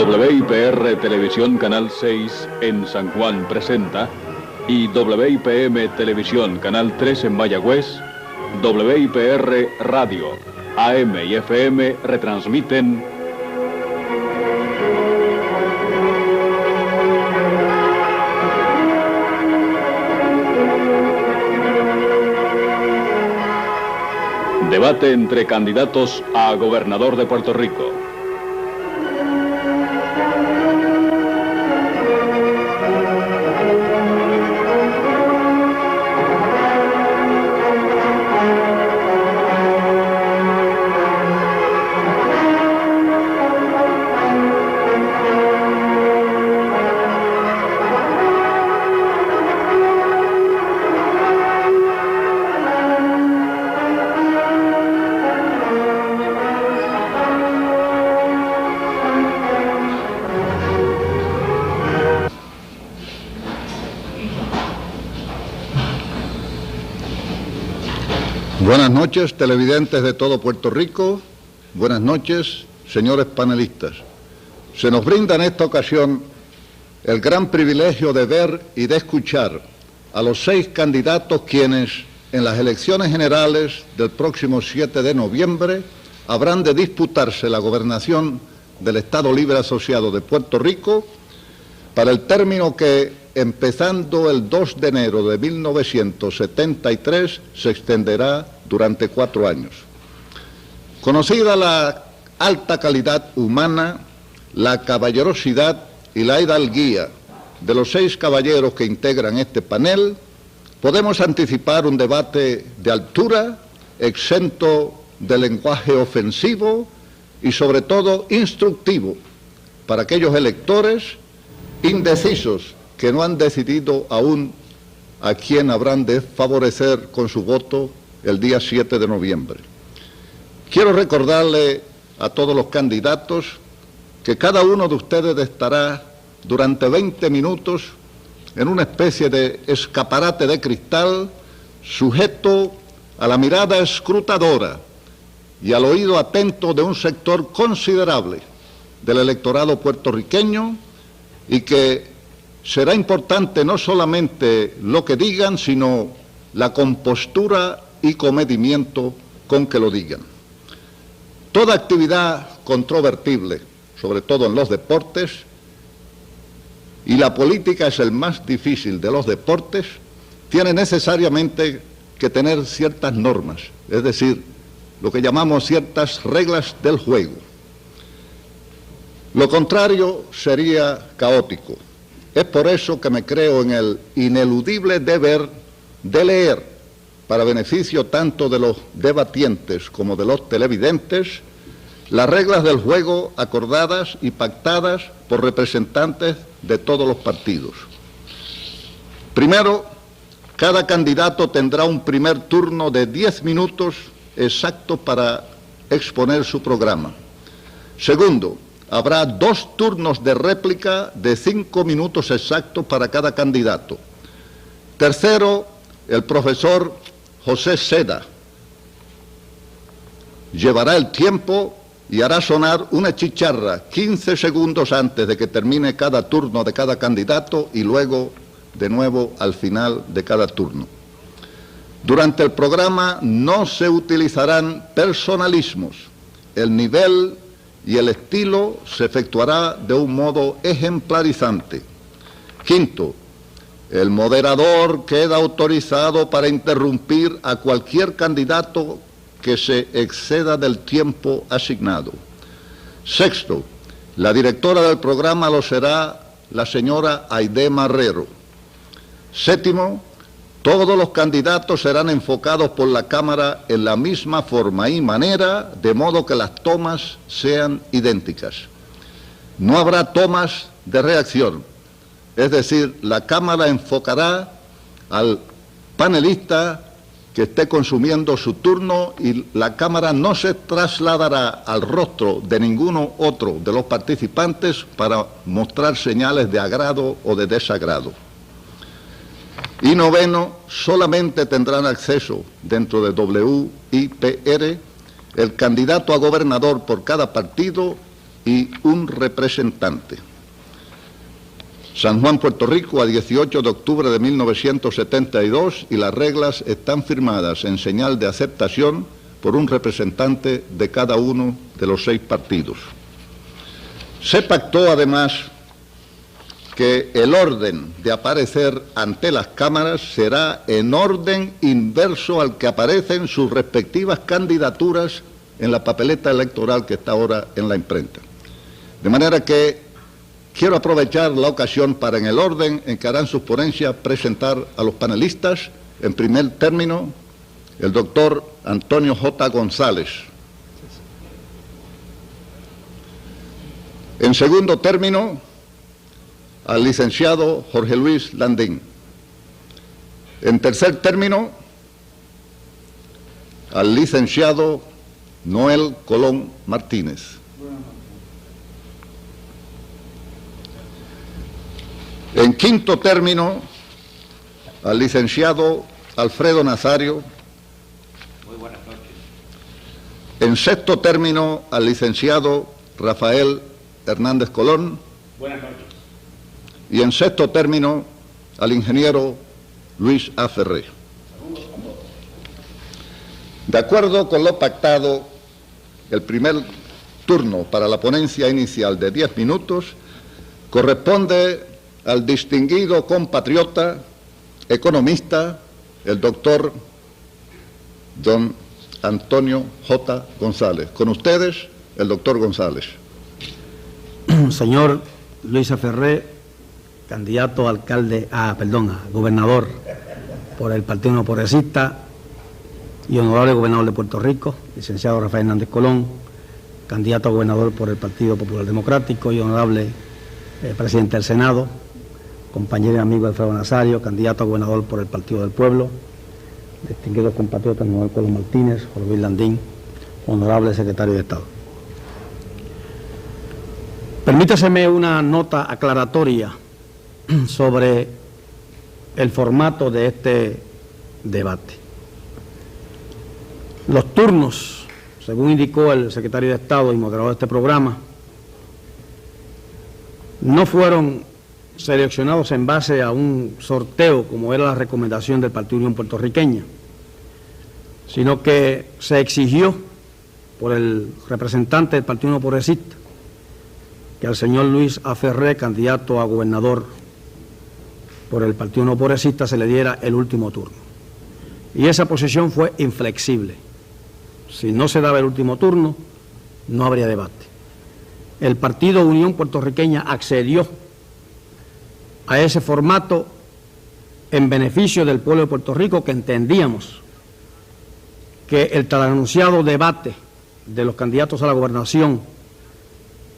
WIPR Televisión Canal 6 en San Juan presenta y WIPM Televisión Canal 3 en Mayagüez, WIPR Radio, AM y FM retransmiten debate entre candidatos a gobernador de Puerto Rico. Buenas noches, televidentes de todo Puerto Rico. Buenas noches, señores panelistas. Se nos brinda en esta ocasión el gran privilegio de ver y de escuchar a los 6 candidatos quienes en las elecciones generales del próximo 7 de noviembre habrán de disputarse la gobernación del Estado Libre Asociado de Puerto Rico para el término que, empezando el 2 de enero de 1973, se extenderá durante 4 años. Conocida la alta calidad humana, la caballerosidad y la hidalguía de los 6 caballeros que integran este panel, podemos anticipar un debate de altura, exento de lenguaje ofensivo y sobre todo instructivo para aquellos electores indecisos que no han decidido aún a quién habrán de favorecer con su voto el día 7 de noviembre. Quiero recordarle a todos los candidatos que cada uno de ustedes estará durante 20 minutos en una especie de escaparate de cristal sujeto a la mirada escrutadora y al oído atento de un sector considerable del electorado puertorriqueño, y que será importante no solamente lo que digan, sino la compostura y comedimiento con que lo digan. Toda actividad controvertible, sobre todo en los deportes, y la política es el más difícil de los deportes, tiene necesariamente que tener ciertas normas, es decir, lo que llamamos ciertas reglas del juego. Lo contrario sería caótico. Es por eso que me creo en el ineludible deber de leer, para beneficio tanto de los debatientes como de los televidentes, las reglas del juego acordadas y pactadas por representantes de todos los partidos. Primero, cada candidato tendrá un primer turno de 10 minutos exactos para exponer su programa. Segundo, habrá 2 turnos de réplica de 5 minutos exactos para cada candidato. Tercero, el profesor José Seda llevará el tiempo y hará sonar una chicharra 15 segundos antes de que termine cada turno de cada candidato y luego de nuevo al final de cada turno. Durante el programa no se utilizarán personalismos. El nivel y el estilo se efectuará de un modo ejemplarizante. Quinto, el moderador queda autorizado para interrumpir a cualquier candidato que se exceda del tiempo asignado. Sexto, la directora del programa lo será la señora Aide Marrero. Séptimo, todos los candidatos serán enfocados por la cámara en la misma forma y manera, de modo que las tomas sean idénticas. No habrá tomas de reacción, es decir, la cámara enfocará al panelista que esté consumiendo su turno y la cámara no se trasladará al rostro de ninguno otro de los participantes para mostrar señales de agrado o de desagrado. Y noveno, solamente tendrán acceso dentro de WIPR el candidato a gobernador por cada partido y un representante. San Juan, Puerto Rico, a 18 de octubre de 1972, y las reglas están firmadas en señal de aceptación por un representante de cada uno de los 6 partidos. Se pactó además que el orden de aparecer ante las cámaras será en orden inverso al que aparecen sus respectivas candidaturas en la papeleta electoral que está ahora en la imprenta. De manera que quiero aprovechar la ocasión para, en el orden en que harán sus ponencias, presentar a los panelistas. En primer término, el doctor Antonio J. González. En segundo término, al licenciado Jorge Luis Landín. En tercer término, al licenciado Noel Colón Martínez. En quinto término, al licenciado Alfredo Nazario. Muy buenas noches. En sexto término, al licenciado Rafael Hernández Colón. Buenas noches. Y en sexto término, al ingeniero Luis A. Ferré. De acuerdo con lo pactado, el primer turno para la ponencia inicial de 10 minutos corresponde al distinguido compatriota, economista, el doctor don Antonio J. González. Con ustedes, el doctor González. Señor Luis A. Ferré, candidato a gobernador por el Partido No Progresista y honorable gobernador de Puerto Rico, licenciado Rafael Hernández Colón, candidato a gobernador por el Partido Popular Democrático y honorable presidente del Senado, compañero y amigo Alfredo Nazario, candidato a gobernador por el Partido del Pueblo, distinguidos compatriotas Noel Colón Martínez, Jorge Luis Landín, honorable secretario de Estado. Permítaseme una nota aclaratoria sobre el formato de este debate. Los turnos, según indicó el secretario de Estado y moderador de este programa, no fueron seleccionados en base a un sorteo, como era la recomendación del Partido Unión Puertorriqueña, sino que se exigió por el representante del Partido No Progresista que al señor Luis A. Ferré, candidato a gobernador por el Partido No Progresista, se le diera el último turno. Y esa posición fue inflexible. Si no se daba el último turno, no habría debate. El Partido Unión Puertorriqueña accedió a ese formato en beneficio del pueblo de Puerto Rico, que entendíamos que el tan anunciado debate de los candidatos a la gobernación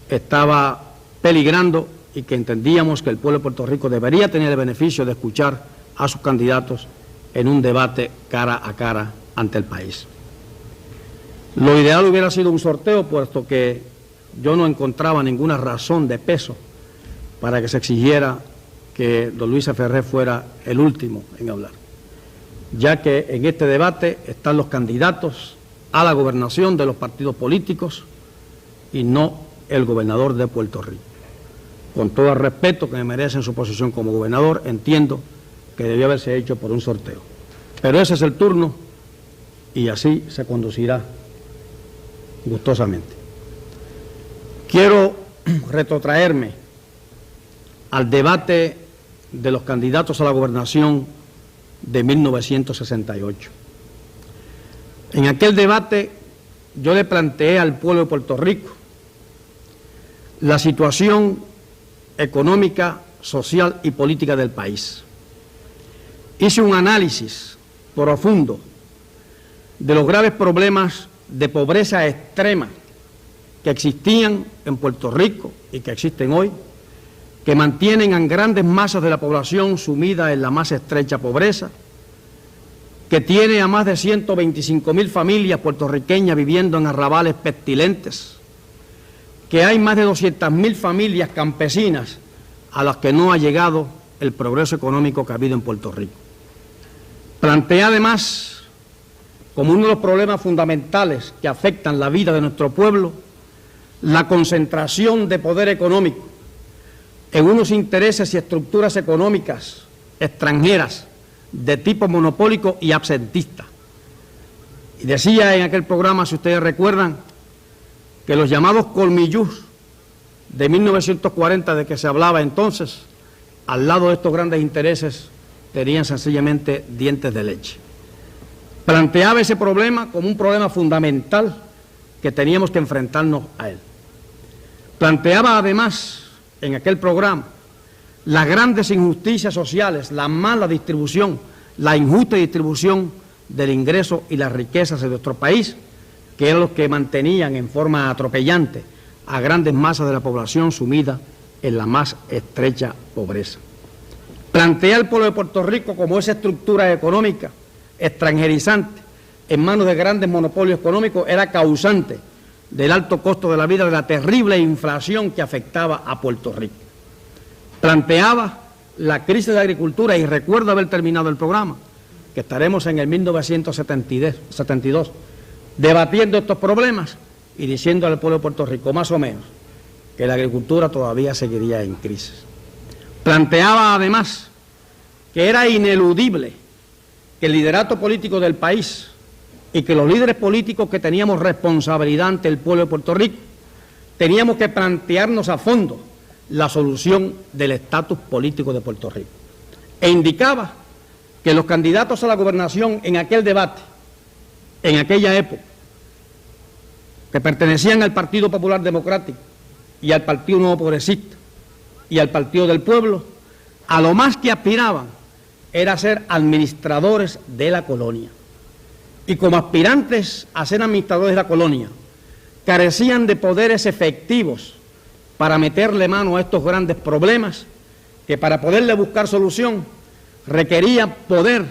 estaba peligrando y que entendíamos que el pueblo de Puerto Rico debería tener el beneficio de escuchar a sus candidatos en un debate cara a cara ante el país. Lo ideal hubiera sido un sorteo, puesto que yo no encontraba ninguna razón de peso para que se exigiera que don Luis A. Ferré fuera el último en hablar, ya que en este debate están los candidatos a la gobernación de los partidos políticos y no el gobernador de Puerto Rico. Con todo el respeto que me merece en su posición como gobernador, entiendo que debió haberse hecho por un sorteo. Pero ese es el turno y así se conducirá gustosamente. Quiero retrotraerme al debate de los candidatos a la gobernación de 1968. En aquel debate yo le planteé al pueblo de Puerto Rico la situación económica, social y política del país. Hice un análisis profundo de los graves problemas de pobreza extrema que existían en Puerto Rico y que existen hoy, que mantienen a grandes masas de la población sumida en la más estrecha pobreza, que tiene a más de 125.000 familias puertorriqueñas viviendo en arrabales pestilentes, que hay más de 200.000 familias campesinas a las que no ha llegado el progreso económico que ha habido en Puerto Rico. Planteé además, como uno de los problemas fundamentales que afectan la vida de nuestro pueblo, la concentración de poder económico en unos intereses y estructuras económicas extranjeras de tipo monopólico y absentista. Y decía en aquel programa, si ustedes recuerdan, que los llamados colmillús de 1940, de que se hablaba entonces, al lado de estos grandes intereses, tenían sencillamente dientes de leche. Planteaba ese problema como un problema fundamental que teníamos que enfrentarnos a él. Planteaba además en aquel programa las grandes injusticias sociales, la mala distribución, la injusta distribución del ingreso y las riquezas de nuestro país, que eran los que mantenían en forma atropellante a grandes masas de la población sumida en la más estrecha pobreza. Plantea al pueblo de Puerto Rico como esa estructura económica extranjerizante en manos de grandes monopolios económicos era causante del alto costo de la vida, de la terrible inflación que afectaba a Puerto Rico. Planteaba la crisis de la agricultura, y recuerdo haber terminado el programa, que estaremos en el 1972 debatiendo estos problemas y diciendo al pueblo de Puerto Rico, más o menos, que la agricultura todavía seguiría en crisis. Planteaba además que era ineludible que el liderato político del país y que los líderes políticos que teníamos responsabilidad ante el pueblo de Puerto Rico teníamos que plantearnos a fondo la solución del estatus político de Puerto Rico. E indicaba que los candidatos a la gobernación en aquel debate, en aquella época, que pertenecían al Partido Popular Democrático y al Partido Nuevo Progresista y al Partido del Pueblo, a lo más que aspiraban era ser administradores de la colonia. Y como aspirantes a ser administradores de la colonia, carecían de poderes efectivos para meterle mano a estos grandes problemas, que para poderle buscar solución requería poder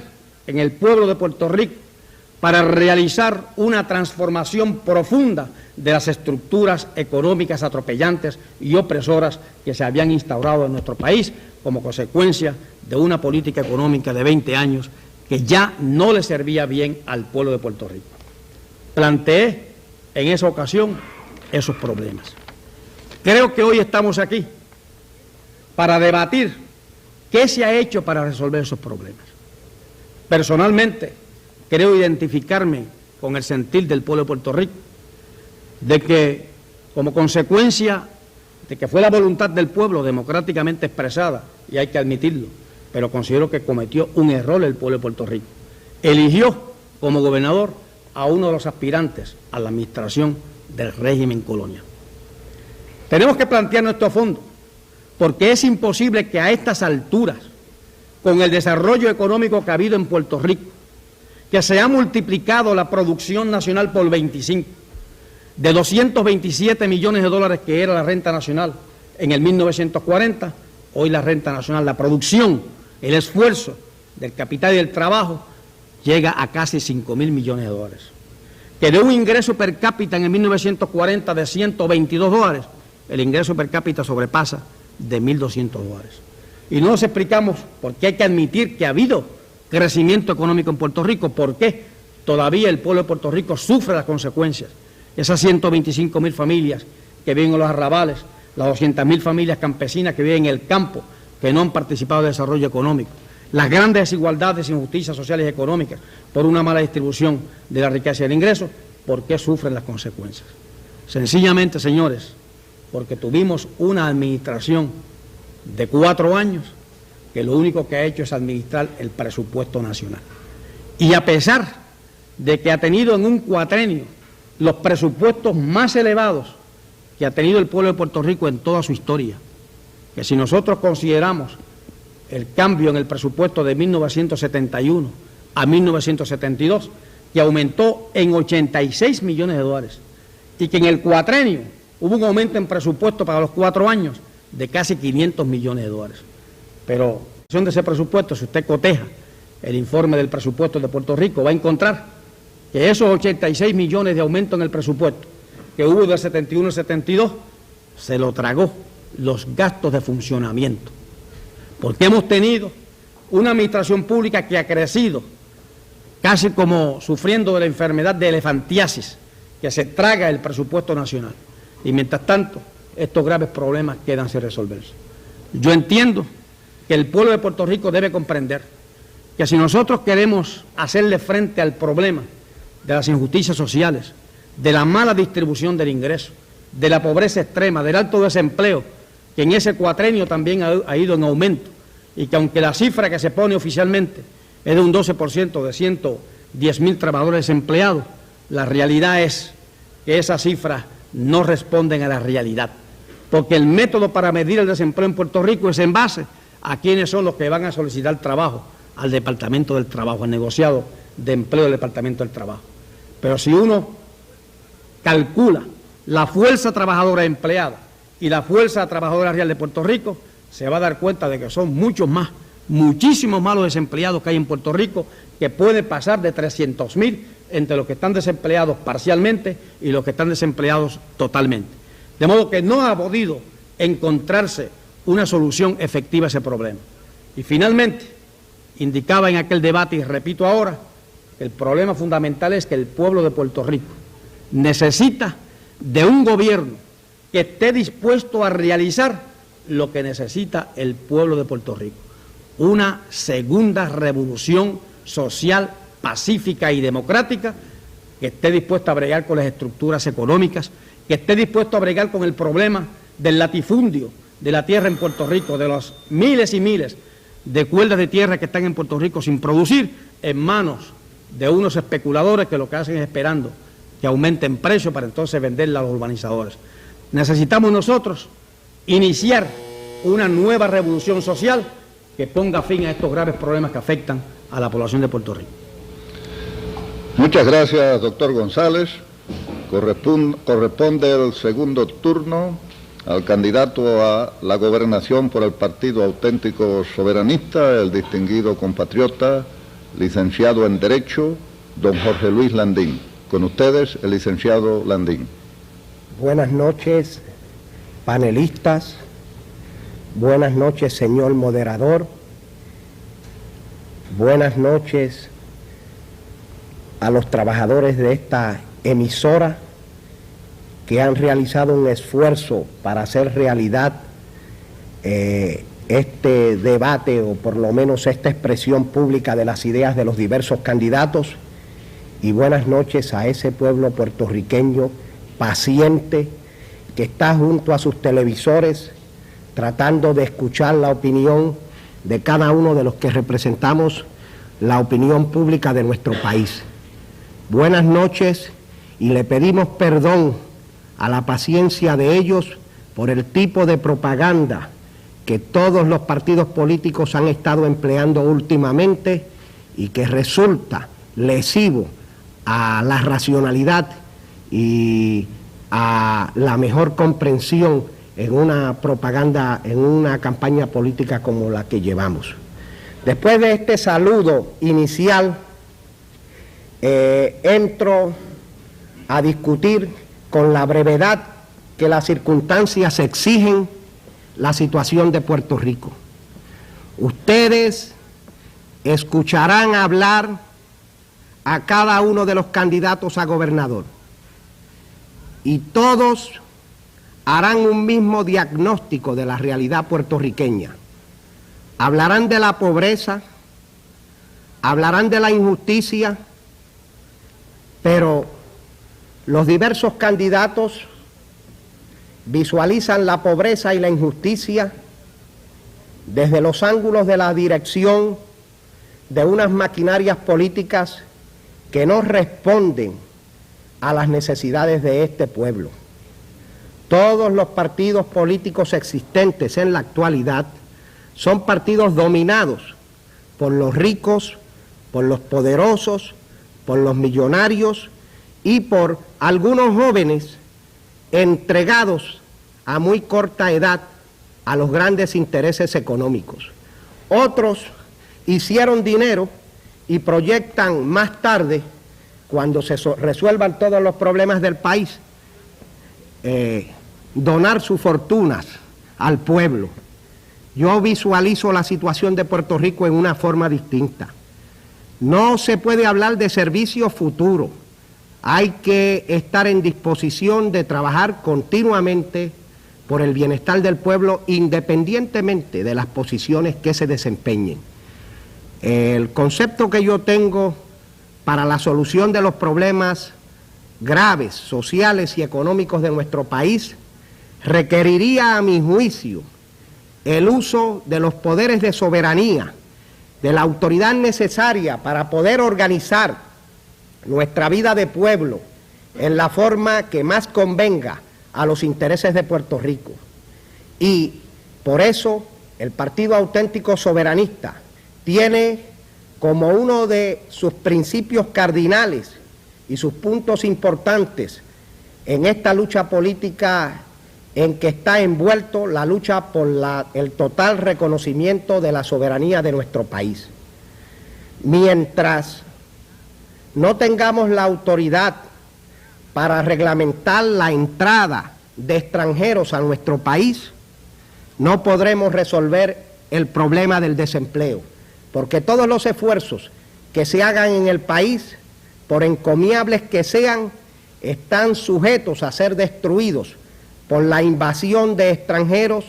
en el pueblo de Puerto Rico para realizar una transformación profunda de las estructuras económicas atropellantes y opresoras que se habían instaurado en nuestro país como consecuencia de una política económica de 20 años que ya no le servía bien al pueblo de Puerto Rico. Planteé en esa ocasión esos problemas. Creo que hoy estamos aquí para debatir qué se ha hecho para resolver esos problemas. Personalmente, creo identificarme con el sentir del pueblo de Puerto Rico, de que como consecuencia de que fue la voluntad del pueblo democráticamente expresada, y hay que admitirlo, pero considero que cometió un error el pueblo de Puerto Rico. Eligió como gobernador a uno de los aspirantes a la administración del régimen colonial. Tenemos que plantearnos esto a fondo, porque es imposible que a estas alturas, con el desarrollo económico que ha habido en Puerto Rico, que se ha multiplicado la producción nacional por 25, de 227 millones de dólares que era la renta nacional en el 1940, hoy la renta nacional, la producción, el esfuerzo del capital y del trabajo llega a casi 5.000 millones de dólares. Que de un ingreso per cápita en el 1940 de 122 dólares, el ingreso per cápita sobrepasa de 1.200 dólares. Y no nos explicamos por qué hay que admitir que ha habido crecimiento económico en Puerto Rico, por qué todavía el pueblo de Puerto Rico sufre las consecuencias. Esas 125.000 familias que viven en los arrabales, las 200.000 familias campesinas que viven en el campo, que no han participado del desarrollo económico, las grandes desigualdades, injusticias sociales y económicas por una mala distribución de la riqueza y el ingreso, ¿por qué sufren las consecuencias? Sencillamente, señores, porque tuvimos una administración de 4 años que lo único que ha hecho es administrar el presupuesto nacional. Y a pesar de que ha tenido en un cuatrenio los presupuestos más elevados que ha tenido el pueblo de Puerto Rico en toda su historia, que si nosotros consideramos el cambio en el presupuesto de 1971 a 1972, que aumentó en 86 millones de dólares, y que en el cuatrenio hubo un aumento en presupuesto para los 4 años de casi 500 millones de dólares. Pero de ese presupuesto, si usted coteja el informe del presupuesto de Puerto Rico, va a encontrar que esos 86 millones de aumento en el presupuesto que hubo del 71 al 72, se lo tragó los gastos de funcionamiento. Porque hemos tenido una administración pública que ha crecido casi como sufriendo de la enfermedad de elefantiasis, que se traga el presupuesto nacional. y mientras tanto estos graves problemas quedan sin resolverse. Yo entiendo que el pueblo de Puerto Rico debe comprender que si nosotros queremos hacerle frente al problema de las injusticias sociales, de la mala distribución del ingreso, de la pobreza extrema, del alto desempleo, que en ese cuatrenio también ha ido en aumento, y que aunque la cifra que se pone oficialmente es de un 12% de 110.000 trabajadores desempleados, la realidad es que esas cifras no responden a la realidad, porque el método para medir el desempleo en Puerto Rico es en base a quiénes son los que van a solicitar trabajo al Departamento del Trabajo, al negociado de empleo del Departamento del Trabajo. Pero si uno calcula la fuerza trabajadora empleada y la fuerza trabajadora real de Puerto Rico, se va a dar cuenta de que son muchos más, muchísimos más los desempleados que hay en Puerto Rico, que puede pasar de 300.000 entre los que están desempleados parcialmente y los que están desempleados totalmente. De modo que no ha podido encontrarse una solución efectiva a ese problema. Y finalmente, indicaba en aquel debate, y repito ahora, que el problema fundamental es que el pueblo de Puerto Rico necesita de un gobierno que esté dispuesto a realizar lo que necesita el pueblo de Puerto Rico: una segunda revolución social, pacífica y democrática, que esté dispuesta a bregar con las estructuras económicas, que esté dispuesto a bregar con el problema del latifundio de la tierra en Puerto Rico, de los miles y miles de cuerdas de tierra que están en Puerto Rico sin producir, en manos de unos especuladores que lo que hacen es esperando que aumenten precios para entonces venderla a los urbanizadores. Necesitamos nosotros iniciar una nueva revolución social que ponga fin a estos graves problemas que afectan a la población de Puerto Rico. Muchas gracias, doctor González. Corresponde el segundo turno al candidato a la gobernación por el Partido Auténtico Soberanista, el distinguido compatriota, licenciado en Derecho, don Jorge Luis Landín. Con ustedes, el licenciado Landín. Buenas noches, panelistas. Buenas noches, señor moderador. Buenas noches a los trabajadores de esta emisora que han realizado un esfuerzo para hacer realidad este debate, o por lo menos esta expresión pública de las ideas de los diversos candidatos. Y buenas noches a ese pueblo puertorriqueño paciente que está junto a sus televisores tratando de escuchar la opinión de cada uno de los que representamos la opinión pública de nuestro país. Buenas noches, y le pedimos perdón a la paciencia de ellos por el tipo de propaganda que todos los partidos políticos han estado empleando últimamente y que resulta lesivo a la racionalidad y a la mejor comprensión en una propaganda, en una campaña política como la que llevamos. Después de este saludo inicial, entro a discutir con la brevedad que las circunstancias exigen la situación de Puerto Rico. Ustedes escucharán hablar a cada uno de los candidatos a gobernador y todos harán un mismo diagnóstico de la realidad puertorriqueña. Hablarán de la pobreza, hablarán de la injusticia, pero los diversos candidatos visualizan la pobreza y la injusticia desde los ángulos de la dirección de unas maquinarias políticas que no responden a las necesidades de este pueblo. Todos los partidos políticos existentes en la actualidad son partidos dominados por los ricos, por los poderosos, por los millonarios y por algunos jóvenes entregados a muy corta edad a los grandes intereses económicos. Otros hicieron dinero y proyectan más tarde, cuando se resuelvan todos los problemas del país, donar sus fortunas al pueblo. Yo visualizo la situación de Puerto Rico en una forma distinta. No se puede hablar de servicio futuro, hay que estar en disposición de trabajar continuamente por el bienestar del pueblo, independientemente de las posiciones que se desempeñen. El concepto que yo tengo para la solución de los problemas graves, sociales y económicos de nuestro país requeriría, a mi juicio, el uso de los poderes de soberanía, de la autoridad necesaria para poder organizar nuestra vida de pueblo en la forma que más convenga a los intereses de Puerto Rico. Y por eso el Partido Auténtico Soberanista tiene como uno de sus principios cardinales y sus puntos importantes en esta lucha política en que está envuelto la lucha por el total reconocimiento de la soberanía de nuestro país. Mientras no tengamos la autoridad para reglamentar la entrada de extranjeros a nuestro país, no podremos resolver el problema del desempleo, porque todos los esfuerzos que se hagan en el país, por encomiables que sean, están sujetos a ser destruidos por la invasión de extranjeros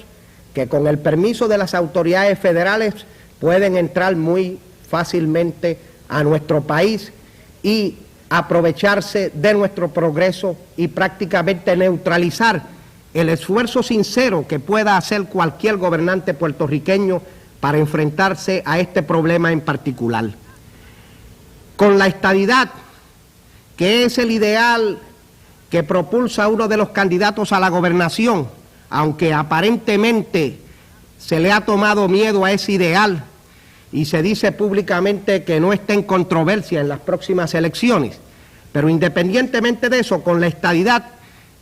que, con el permiso de las autoridades federales, pueden entrar muy fácilmente a nuestro país y aprovecharse de nuestro progreso y prácticamente neutralizar el esfuerzo sincero que pueda hacer cualquier gobernante puertorriqueño para enfrentarse a este problema en particular. Con la estadidad, que es el ideal que propulsa uno de los candidatos a la gobernación, aunque aparentemente se le ha tomado miedo a ese ideal y se dice públicamente que no está en controversia en las próximas elecciones, pero independientemente de eso, con la estadidad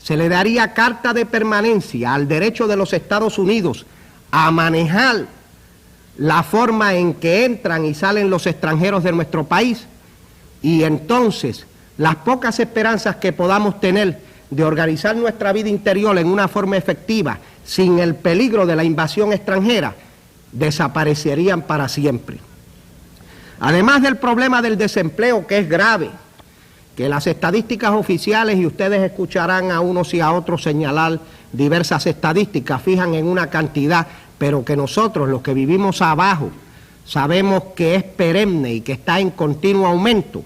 se le daría carta de permanencia al derecho de los Estados Unidos a manejar la forma en que entran y salen los extranjeros de nuestro país, y entonces las pocas esperanzas que podamos tener de organizar nuestra vida interior en una forma efectiva, sin el peligro de la invasión extranjera, desaparecerían para siempre. Además del problema del desempleo, que es grave, que las estadísticas oficiales, y ustedes escucharán a unos y a otros señalar diversas estadísticas, fijan en una cantidad, pero que nosotros, los que vivimos abajo, sabemos que es perenne y que está en continuo aumento.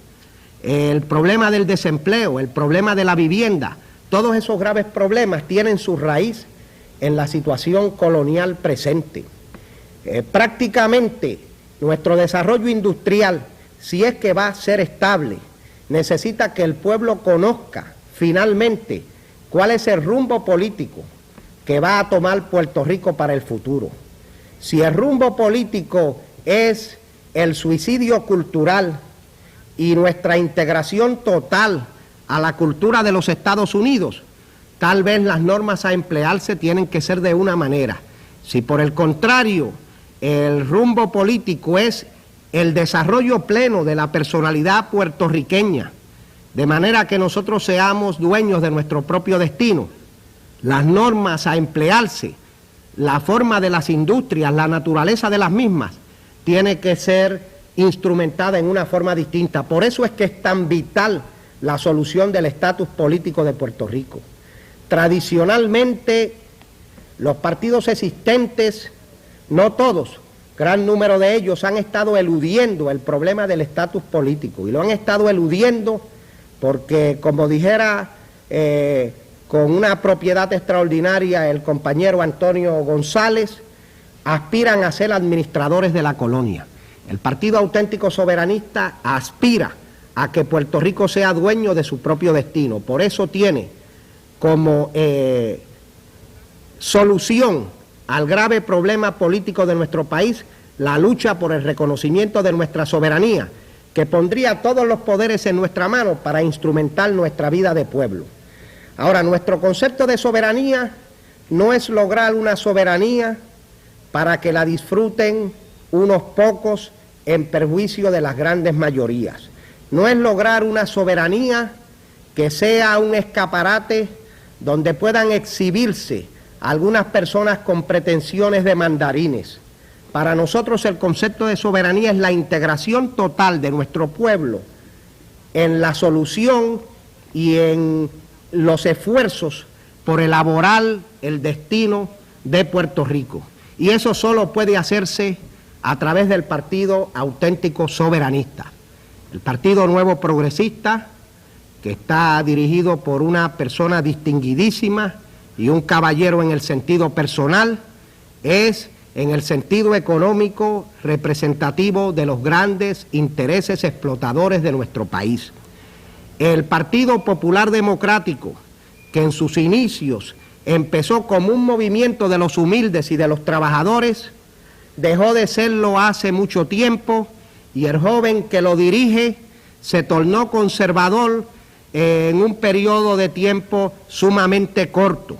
El problema del desempleo, el problema de la vivienda, todos esos graves problemas tienen su raíz en la situación colonial presente. Prácticamente nuestro desarrollo industrial, si es que va a ser estable, necesita que el pueblo conozca finalmente cuál es el rumbo político que va a tomar Puerto Rico para el futuro. Si el rumbo político es el suicidio cultural y nuestra integración total a la cultura de los Estados Unidos, tal vez las normas a emplearse tienen que ser de una manera. Si por el contrario el rumbo político es el desarrollo pleno de la personalidad puertorriqueña, de manera que nosotros seamos dueños de nuestro propio destino, las normas a emplearse, la forma de las industrias, la naturaleza de las mismas, tiene que ser instrumentada en una forma distinta. Por eso es que es tan vital la solución del estatus político de Puerto Rico. Tradicionalmente, los partidos existentes, no todos, gran número de ellos, han estado eludiendo el problema del estatus político, y lo han estado eludiendo porque, como dijera con una propiedad extraordinaria el compañero Antonio González, aspiran a ser administradores de la colonia. El Partido Auténtico Soberanista aspira a que Puerto Rico sea dueño de su propio destino. Por eso tiene como solución al grave problema político de nuestro país la lucha por el reconocimiento de nuestra soberanía, que pondría todos los poderes en nuestra mano para instrumentar nuestra vida de pueblo. Ahora, nuestro concepto de soberanía no es lograr una soberanía para que la disfruten unos pocos en perjuicio de las grandes mayorías. No es lograr una soberanía que sea un escaparate donde puedan exhibirse algunas personas con pretensiones de mandarines. Para nosotros el concepto de soberanía es la integración total de nuestro pueblo en la solución y en los esfuerzos por elaborar el destino de Puerto Rico. Y eso solo puede hacerse a través del Partido Auténtico Soberanista. El Partido Nuevo Progresista, que está dirigido por una persona distinguidísima y un caballero en el sentido personal, es en el sentido económico representativo de los grandes intereses explotadores de nuestro país. El Partido Popular Democrático, que en sus inicios empezó como un movimiento de los humildes y de los trabajadores, dejó de serlo hace mucho tiempo, y el joven que lo dirige se tornó conservador en un periodo de tiempo sumamente corto,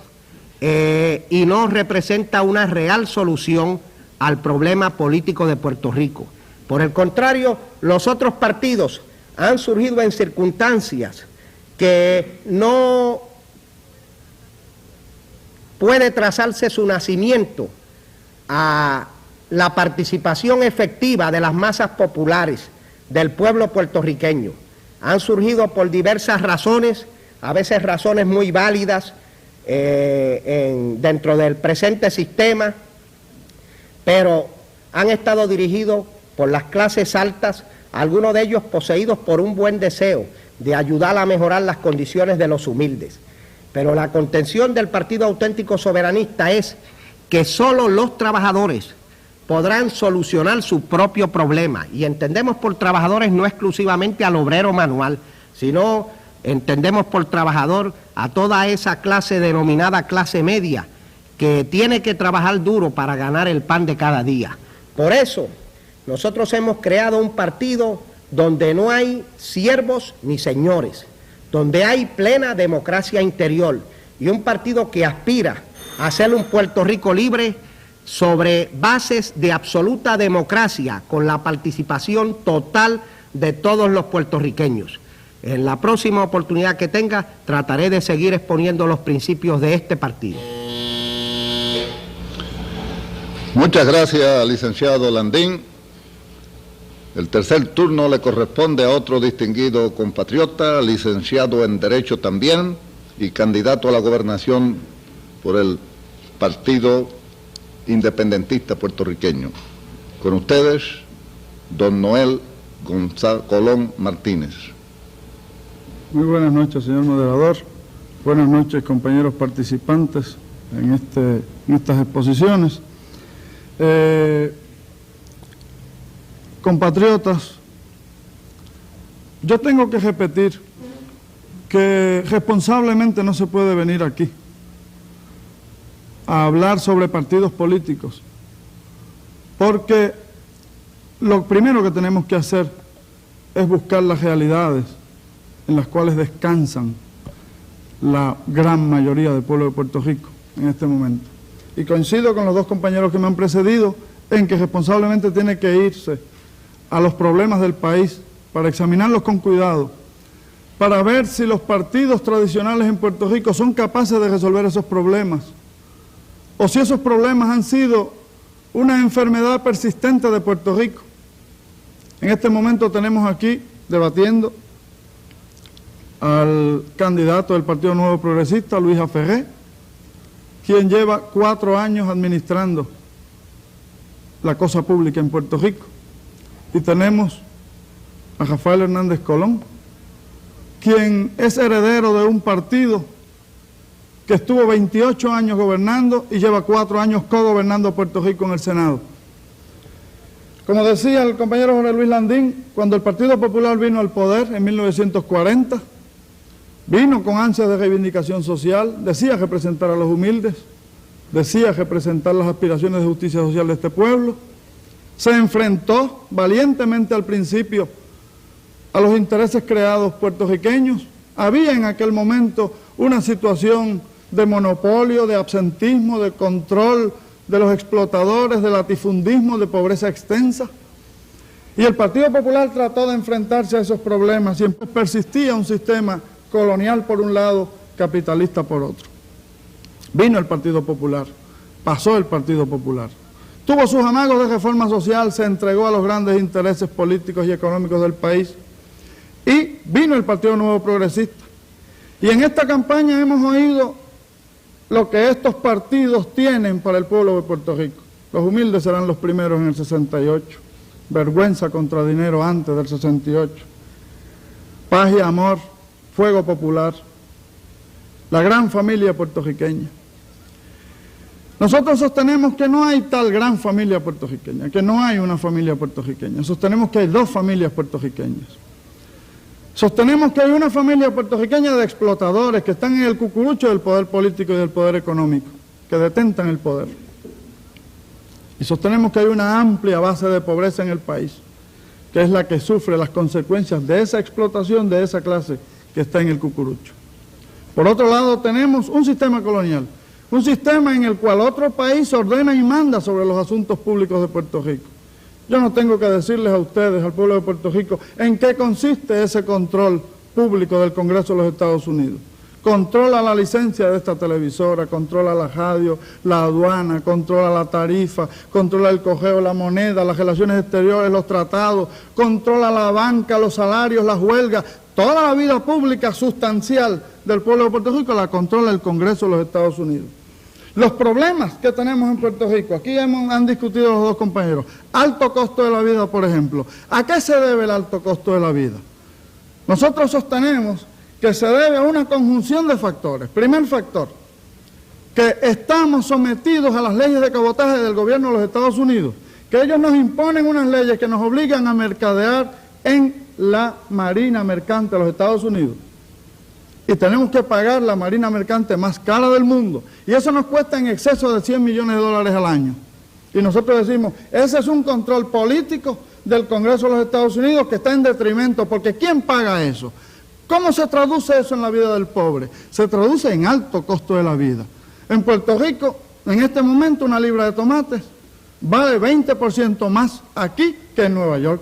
y no representa una real solución al problema político de Puerto Rico. Por el contrario, los otros partidos han surgido en circunstancias que no puede trazarse su nacimiento a la participación efectiva de las masas populares del pueblo puertorriqueño. Han surgido por diversas razones, a veces razones muy válidas dentro del presente sistema, pero han estado dirigidos por las clases altas, algunos de ellos poseídos por un buen deseo de ayudar a mejorar las condiciones de los humildes. Pero la contención del Partido Auténtico Soberanista es que solo los trabajadores podrán solucionar su propio problema, y entendemos por trabajadores no exclusivamente al obrero manual, sino entendemos por trabajador a toda esa clase denominada clase media que tiene que trabajar duro para ganar el pan de cada día. Por eso nosotros hemos creado un partido donde no hay siervos ni señores, donde hay plena democracia interior, y un partido que aspira a ser un Puerto Rico libre sobre bases de absoluta democracia, con la participación total de todos los puertorriqueños. En la próxima oportunidad que tenga, trataré de seguir exponiendo los principios de este partido. Muchas gracias, licenciado Landín. El tercer turno le corresponde a otro distinguido compatriota, licenciado en Derecho también y candidato a la gobernación por el Partido Independentista Puertorriqueño. Con ustedes, don Noel Colón Martínez. Muy buenas noches, señor moderador. Buenas noches, compañeros participantes en estas exposiciones. Compatriotas, yo tengo que repetir que responsablemente no se puede venir aquí a hablar sobre partidos políticos, porque lo primero que tenemos que hacer es buscar las realidades en las cuales descansan la gran mayoría del pueblo de Puerto Rico en este momento. Y coincido con los dos compañeros que me han precedido en que responsablemente tiene que irse a los problemas del país para examinarlos con cuidado, para ver si los partidos tradicionales en Puerto Rico son capaces de resolver esos problemas, o si esos problemas han sido una enfermedad persistente de Puerto Rico. En este momento tenemos aquí debatiendo al candidato del Partido Nuevo Progresista, Luis Aferré, quien lleva 4 años administrando la cosa pública en Puerto Rico. Y tenemos a Rafael Hernández Colón, quien es heredero de un partido que estuvo 28 años gobernando y lleva 4 años cogobernando Puerto Rico en el Senado. Como decía el compañero Jorge Luis Landín, cuando el Partido Popular vino al poder en 1940, vino con ansias de reivindicación social, decía representar a los humildes, decía representar las aspiraciones de justicia social de este pueblo, se enfrentó valientemente al principio a los intereses creados puertorriqueños. Había en aquel momento una situación de monopolio, de absentismo, de control de los explotadores, de latifundismo, de pobreza extensa. Y el Partido Popular trató de enfrentarse a esos problemas, siempre persistía un sistema colonial por un lado, capitalista por otro. Vino el Partido Popular, pasó el Partido Popular, tuvo sus amagos de reforma social, se entregó a los grandes intereses políticos y económicos del país, y vino el Partido Nuevo Progresista, Y en esta campaña hemos oído lo que estos partidos tienen para el pueblo de Puerto Rico. Los humildes serán los primeros en el 68. Vergüenza contra dinero antes del 68. Paz y amor, fuego popular. La gran familia puertorriqueña. Nosotros sostenemos que no hay tal gran familia puertorriqueña, que no hay una familia puertorriqueña. Sostenemos que hay dos familias puertorriqueñas. Sostenemos que hay una familia puertorriqueña de explotadores que están en el cucurucho del poder político y del poder económico, que detentan el poder. Y sostenemos que hay una amplia base de pobreza en el país, que es la que sufre las consecuencias de esa explotación de esa clase que está en el cucurucho. Por otro lado, tenemos un sistema colonial, un sistema en el cual otro país ordena y manda sobre los asuntos públicos de Puerto Rico. Yo no tengo que decirles a ustedes, al pueblo de Puerto Rico, en qué consiste ese control público del Congreso de los Estados Unidos. Controla la licencia de esta televisora, controla la radio, la aduana, controla la tarifa, controla el cojeo, la moneda, las relaciones exteriores, los tratados, controla la banca, los salarios, las huelgas, toda la vida pública sustancial del pueblo de Puerto Rico la controla el Congreso de los Estados Unidos. Los problemas que tenemos en Puerto Rico, aquí han discutido los dos compañeros, alto costo de la vida, por ejemplo. ¿A qué se debe el alto costo de la vida? Nosotros sostenemos que se debe a una conjunción de factores. Primer factor, que estamos sometidos a las leyes de cabotaje del gobierno de los Estados Unidos, que ellos nos imponen unas leyes que nos obligan a mercadear en la marina mercante de los Estados Unidos. Y tenemos que pagar la marina mercante más cara del mundo. Y eso nos cuesta en exceso de $100 millones al año. Y nosotros decimos, ese es un control político del Congreso de los Estados Unidos que está en detrimento, porque ¿quién paga eso? ¿Cómo se traduce eso en la vida del pobre? Se traduce en alto costo de la vida. En Puerto Rico, en este momento, una libra de tomates vale 20% más aquí que en Nueva York.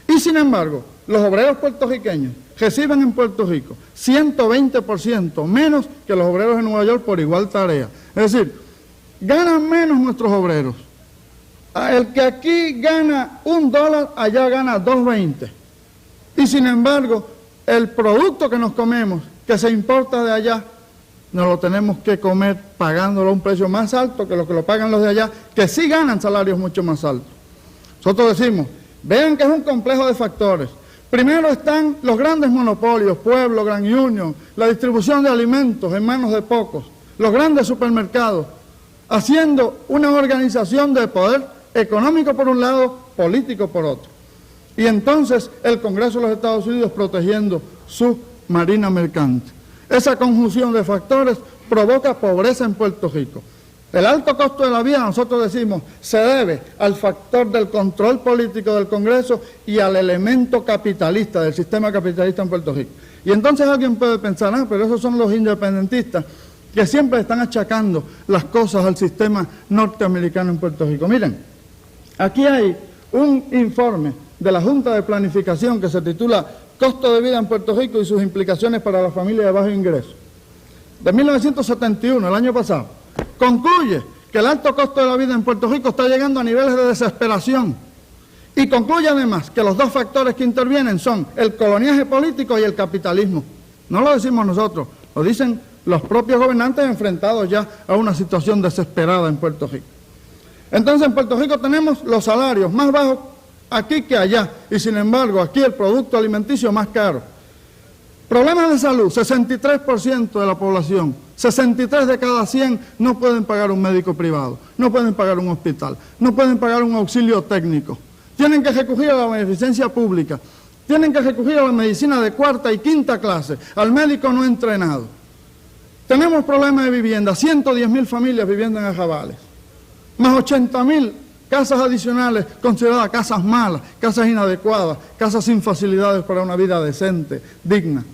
Y sin embargo, los obreros puertorriqueños reciben en Puerto Rico 120% menos que los obreros de Nueva York por igual tarea. Es decir, ganan menos nuestros obreros. El que aquí gana $1, allá gana 2.20. Y sin embargo, el producto que nos comemos, que se importa de allá, nos lo tenemos que comer pagándolo a un precio más alto que lo que lo pagan los de allá, que sí ganan salarios mucho más altos. Nosotros decimos, vean que es un complejo de factores. Primero están los grandes monopolios, Pueblo, Grand Union, la distribución de alimentos en manos de pocos, los grandes supermercados, haciendo una organización de poder económico por un lado, político por otro. Y entonces el Congreso de los Estados Unidos protegiendo su marina mercante. Esa conjunción de factores provoca pobreza en Puerto Rico. El alto costo de la vida, nosotros decimos, se debe al factor del control político del Congreso y al elemento capitalista, del sistema capitalista en Puerto Rico. Y entonces alguien puede pensar, pero esos son los independentistas que siempre están achacando las cosas al sistema norteamericano en Puerto Rico. Miren, aquí hay un informe de la Junta de Planificación que se titula Costo de vida en Puerto Rico y sus implicaciones para las familias de bajo ingreso. De 1971, el año pasado, concluye que el alto costo de la vida en Puerto Rico está llegando a niveles de desesperación. Y concluye además que los dos factores que intervienen son el coloniaje político y el capitalismo. No lo decimos nosotros, lo dicen los propios gobernantes enfrentados ya a una situación desesperada en Puerto Rico. Entonces en Puerto Rico tenemos los salarios más bajos aquí que allá, y sin embargo aquí el producto alimenticio más caro. Problemas de salud, 63% de la población, 63 de cada 100 no pueden pagar un médico privado, no pueden pagar un hospital, no pueden pagar un auxilio técnico. Tienen que recurrir a la beneficencia pública, tienen que recurrir a la medicina de cuarta y quinta clase, al médico no entrenado. Tenemos problemas de vivienda, 110.000 familias viviendo en arrabales, más 80.000 casas adicionales consideradas casas malas, casas inadecuadas, casas sin facilidades para una vida decente, digna.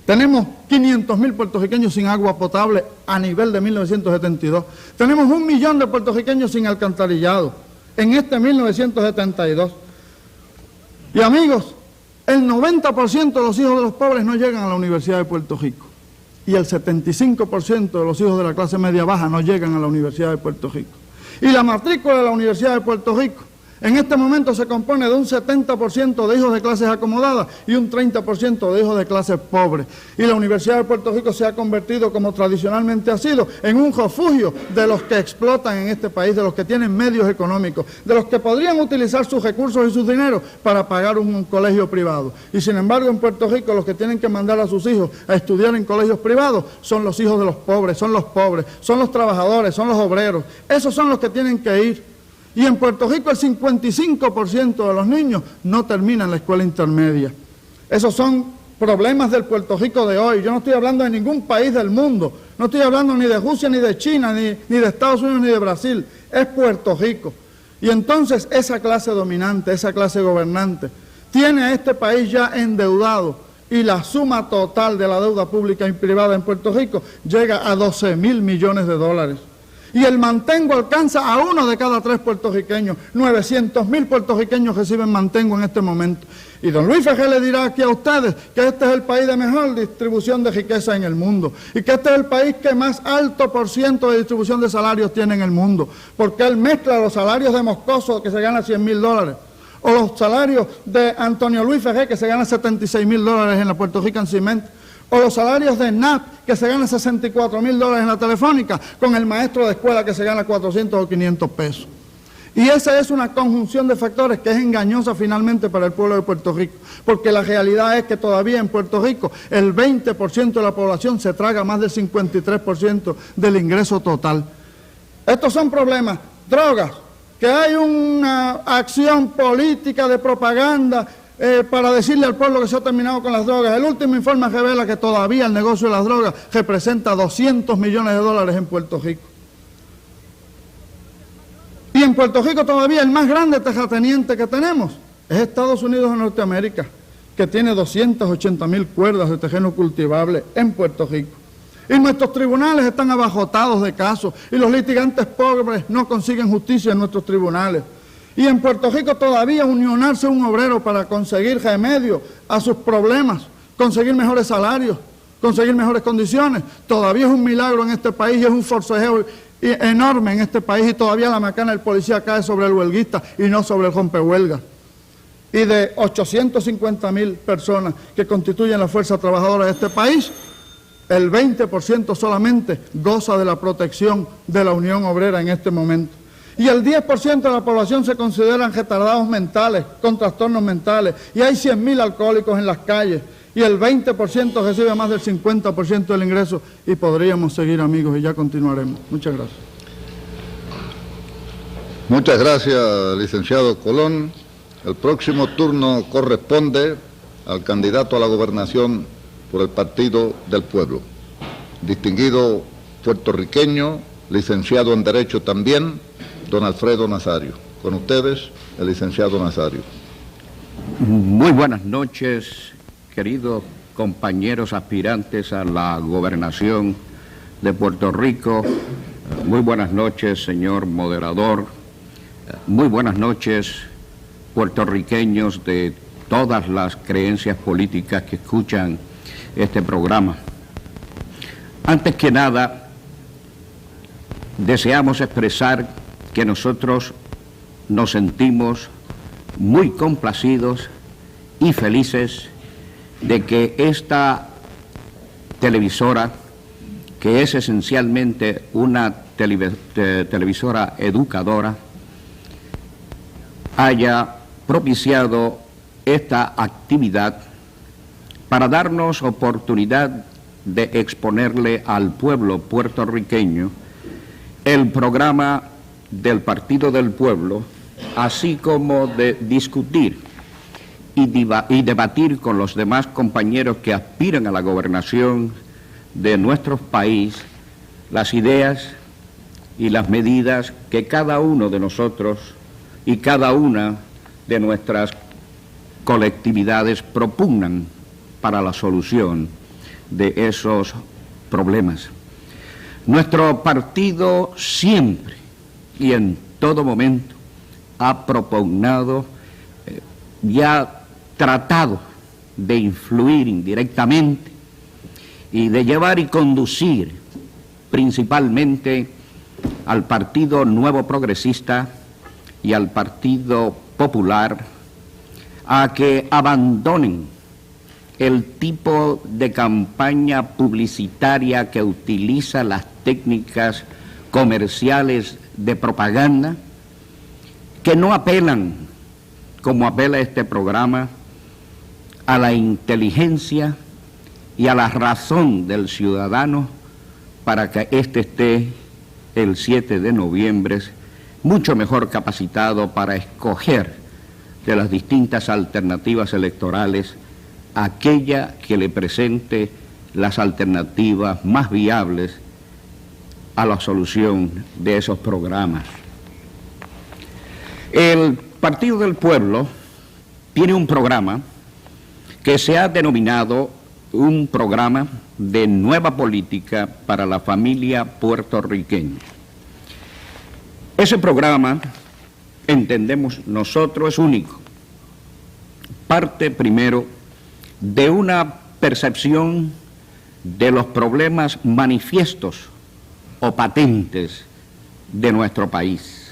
Tenemos 500.000 puertorriqueños sin agua potable a nivel de 1972. Tenemos 1 millón de puertorriqueños sin alcantarillado en este 1972. Y amigos, el 90% de los hijos de los pobres no llegan a la Universidad de Puerto Rico. Y el 75% de los hijos de la clase media baja no llegan a la Universidad de Puerto Rico. Y la matrícula de la Universidad de Puerto Rico En este momento se compone de un 70% de hijos de clases acomodadas y un 30% de hijos de clases pobres. Y la Universidad de Puerto Rico se ha convertido, como tradicionalmente ha sido, en un refugio de los que explotan en este país, de los que tienen medios económicos, de los que podrían utilizar sus recursos y sus dineros para pagar un colegio privado. Y sin embargo, en Puerto Rico, los que tienen que mandar a sus hijos a estudiar en colegios privados son los hijos de los pobres, son los trabajadores, son los obreros. Esos son los que tienen que ir. Y en Puerto Rico el 55% de los niños no terminan la escuela intermedia. Esos son problemas del Puerto Rico de hoy. Yo no estoy hablando de ningún país del mundo. No estoy hablando ni de Rusia, ni de China, ni de Estados Unidos, ni de Brasil. Es Puerto Rico. Y entonces esa clase dominante, esa clase gobernante, tiene a este país ya endeudado. Y la suma total de la deuda pública y privada en Puerto Rico llega a 12.000 millones de dólares. Y el mantengo alcanza a 1 de cada 3 puertorriqueños. 900.000 puertorriqueños reciben mantengo en este momento. Y don Luis Ferré le dirá aquí a ustedes que este es el país de mejor distribución de riqueza en el mundo. Y que este es el país que más alto % de distribución de salarios tiene en el mundo. Porque él mezcla los salarios de Moscoso, que se gana $100.000, o los salarios de Antonio Luis Ferré, que se gana $76.000 en la Puerto Rican Cement, o los salarios de NAP, que se gana $64.000 en la Telefónica, con el maestro de escuela que se gana 400 o 500 pesos. Y esa es una conjunción de factores que es engañosa finalmente para el pueblo de Puerto Rico, porque la realidad es que todavía en Puerto Rico el 20% de la población se traga más del 53% del ingreso total. Estos son problemas. Drogas, que hay una acción política de propaganda para decirle al pueblo que se ha terminado con las drogas. El último informe revela que todavía el negocio de las drogas representa $200 millones en Puerto Rico. Y en Puerto Rico todavía el más grande terrateniente que tenemos es Estados Unidos de Norteamérica, que tiene 280.000 cuerdas de terreno cultivable en Puerto Rico. Y nuestros tribunales están abarrotados de casos y los litigantes pobres no consiguen justicia en nuestros tribunales. Y en Puerto Rico todavía unionarse un obrero para conseguir remedio a sus problemas, conseguir mejores salarios, conseguir mejores condiciones, todavía es un milagro en este país y es un forcejeo enorme en este país, y todavía la macana del policía cae sobre el huelguista y no sobre el rompehuelga. Y de 850.000 personas que constituyen la fuerza trabajadora de este país, el 20% solamente goza de la protección de la Unión Obrera en este momento. Y el 10% de la población se consideran retardados mentales, con trastornos mentales, y hay 100.000 alcohólicos en las calles, y el 20% recibe más del 50% del ingreso, y podríamos seguir, amigos, y ya continuaremos. Muchas gracias. Muchas gracias, licenciado Colón. El próximo turno corresponde al candidato a la gobernación por el Partido del Pueblo, distinguido puertorriqueño, licenciado en Derecho también, don Alfredo Nazario. Con ustedes, el licenciado Nazario. Muy buenas noches, queridos compañeros aspirantes a la gobernación de Puerto Rico. Muy buenas noches, señor moderador. Muy buenas noches, puertorriqueños de todas las creencias políticas que escuchan este programa. Antes que nada, deseamos expresar que nosotros nos sentimos muy complacidos y felices de que esta televisora, que es esencialmente una televisora educadora, haya propiciado esta actividad para darnos oportunidad de exponerle al pueblo puertorriqueño el programa del Partido del Pueblo, así como de discutir y debatir con los demás compañeros que aspiran a la gobernación de nuestro país las ideas y las medidas que cada uno de nosotros y cada una de nuestras colectividades propugnan para la solución de esos problemas. Nuestro partido siempre y en todo momento ha propugnado y ha tratado de influir indirectamente y de llevar y conducir principalmente al Partido Nuevo Progresista y al Partido Popular a que abandonen el tipo de campaña publicitaria que utiliza las técnicas comerciales de propaganda, que no apelan, como apela este programa, a la inteligencia y a la razón del ciudadano para que éste esté el 7 de noviembre mucho mejor capacitado para escoger de las distintas alternativas electorales aquella que le presente las alternativas más viables a la solución de esos programas. El Partido del Pueblo tiene un programa que se ha denominado un programa de nueva política para la familia puertorriqueña. Ese programa, entendemos nosotros, es único. Parte primero de una percepción de los problemas manifiestos o patentes de nuestro país.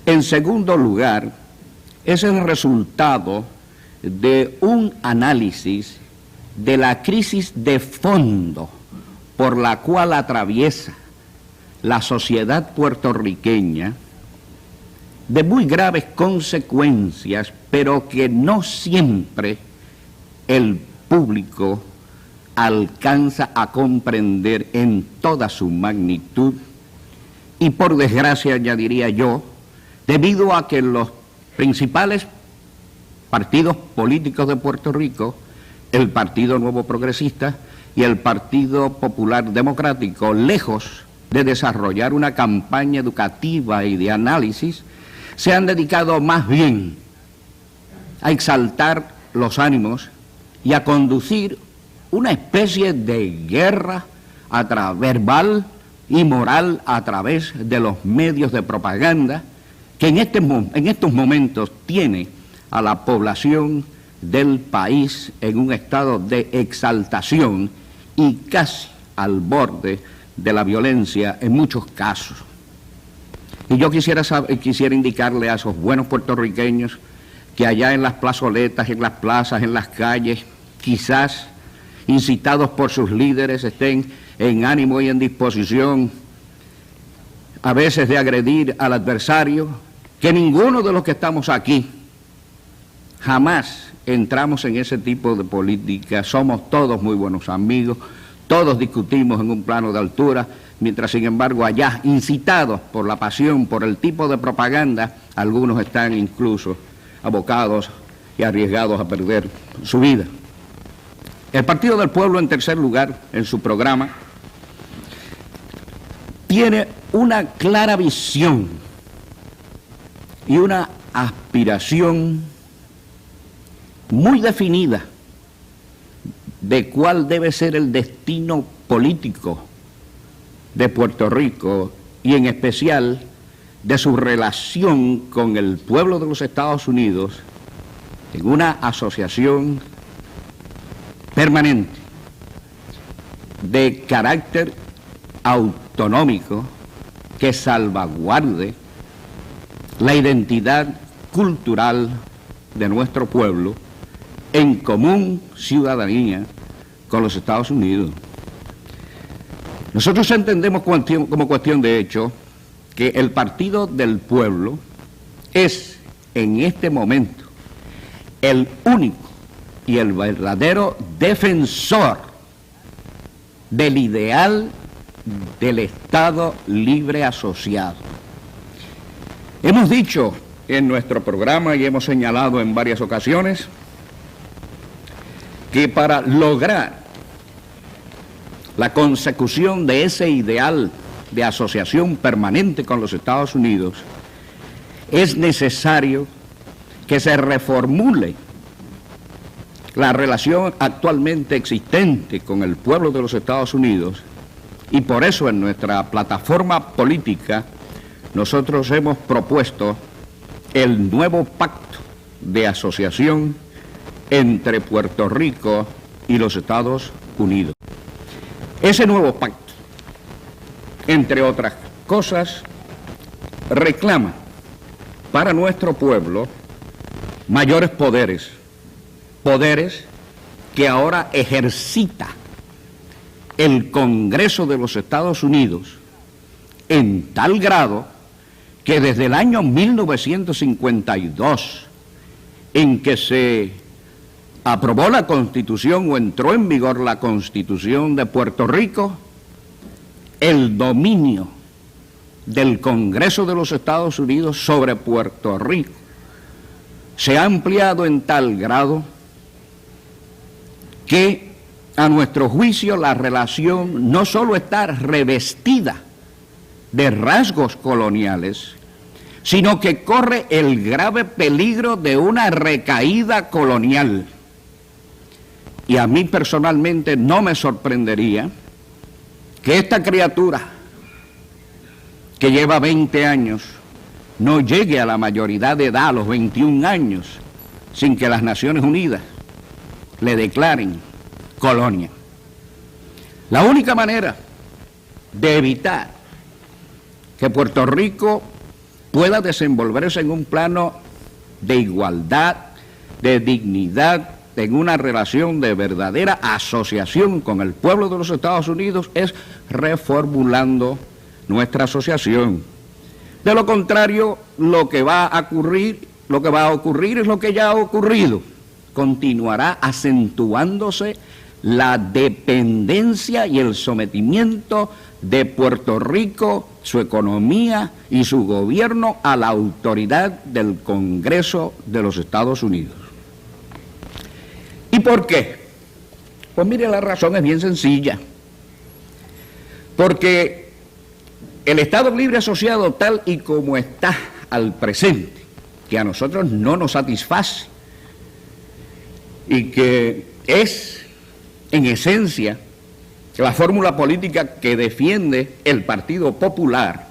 En segundo lugar, es el resultado de un análisis de la crisis de fondo por la cual atraviesa la sociedad puertorriqueña, de muy graves consecuencias, pero que no siempre el público alcanza a comprender en toda su magnitud, y por desgracia, ya diría yo, debido a que los principales partidos políticos de Puerto Rico, el Partido Nuevo Progresista y el Partido Popular Democrático, lejos de desarrollar una campaña educativa y de análisis, se han dedicado más bien a exaltar los ánimos y a conducir una especie de guerra verbal y moral a través de los medios de propaganda que en estos momentos tiene a la población del país en un estado de exaltación y casi al borde de la violencia en muchos casos. Y yo quisiera indicarle a esos buenos puertorriqueños que allá en las plazoletas, en las plazas, en las calles, quizás incitados por sus líderes, estén en ánimo y en disposición a veces de agredir al adversario, que ninguno de los que estamos aquí jamás entramos en ese tipo de política. Somos todos muy buenos amigos, todos discutimos en un plano de altura, mientras sin embargo allá, incitados por la pasión, por el tipo de propaganda, algunos están incluso abocados y arriesgados a perder su vida. El Partido del Pueblo, en tercer lugar, en su programa, tiene una clara visión y una aspiración muy definida de cuál debe ser el destino político de Puerto Rico y en especial de su relación con el pueblo de los Estados Unidos en una asociación permanente de carácter autonómico que salvaguarde la identidad cultural de nuestro pueblo en común ciudadanía con los Estados Unidos. Nosotros entendemos como cuestión de hecho que el Partido del Pueblo es en este momento el único y el verdadero defensor del ideal del Estado libre asociado. Hemos dicho en nuestro programa y hemos señalado en varias ocasiones que para lograr la consecución de ese ideal de asociación permanente con los Estados Unidos es necesario que se reformule la relación actualmente existente con el pueblo de los Estados Unidos, y por eso en nuestra plataforma política nosotros hemos propuesto el nuevo pacto de asociación entre Puerto Rico y los Estados Unidos. Ese nuevo pacto, entre otras cosas, reclama para nuestro pueblo mayores poderes, poderes que ahora ejercita el Congreso de los Estados Unidos en tal grado que desde el año 1952, en que se aprobó la Constitución o entró en vigor la Constitución de Puerto Rico, el dominio del Congreso de los Estados Unidos sobre Puerto Rico se ha ampliado en tal grado que, a nuestro juicio, la relación no solo está revestida de rasgos coloniales, sino que corre el grave peligro de una recaída colonial. Y a mí personalmente no me sorprendería que esta criatura, que lleva 20 años, no llegue a la mayoría de edad, a los 21 años, sin que las Naciones Unidas le declaren colonia. La única manera de evitar que Puerto Rico pueda desenvolverse en un plano de igualdad, de dignidad, en una relación de verdadera asociación con el pueblo de los Estados Unidos, es reformulando nuestra asociación. De lo contrario, lo que va a ocurrir es lo que ya ha ocurrido. Continuará acentuándose la dependencia y el sometimiento de Puerto Rico, su economía y su gobierno a la autoridad del Congreso de los Estados Unidos. ¿Y por qué? Pues mire, la razón es bien sencilla. Porque el Estado Libre Asociado, tal y como está al presente, que a nosotros no nos satisface y que es, en esencia, la fórmula política que defiende el Partido Popular,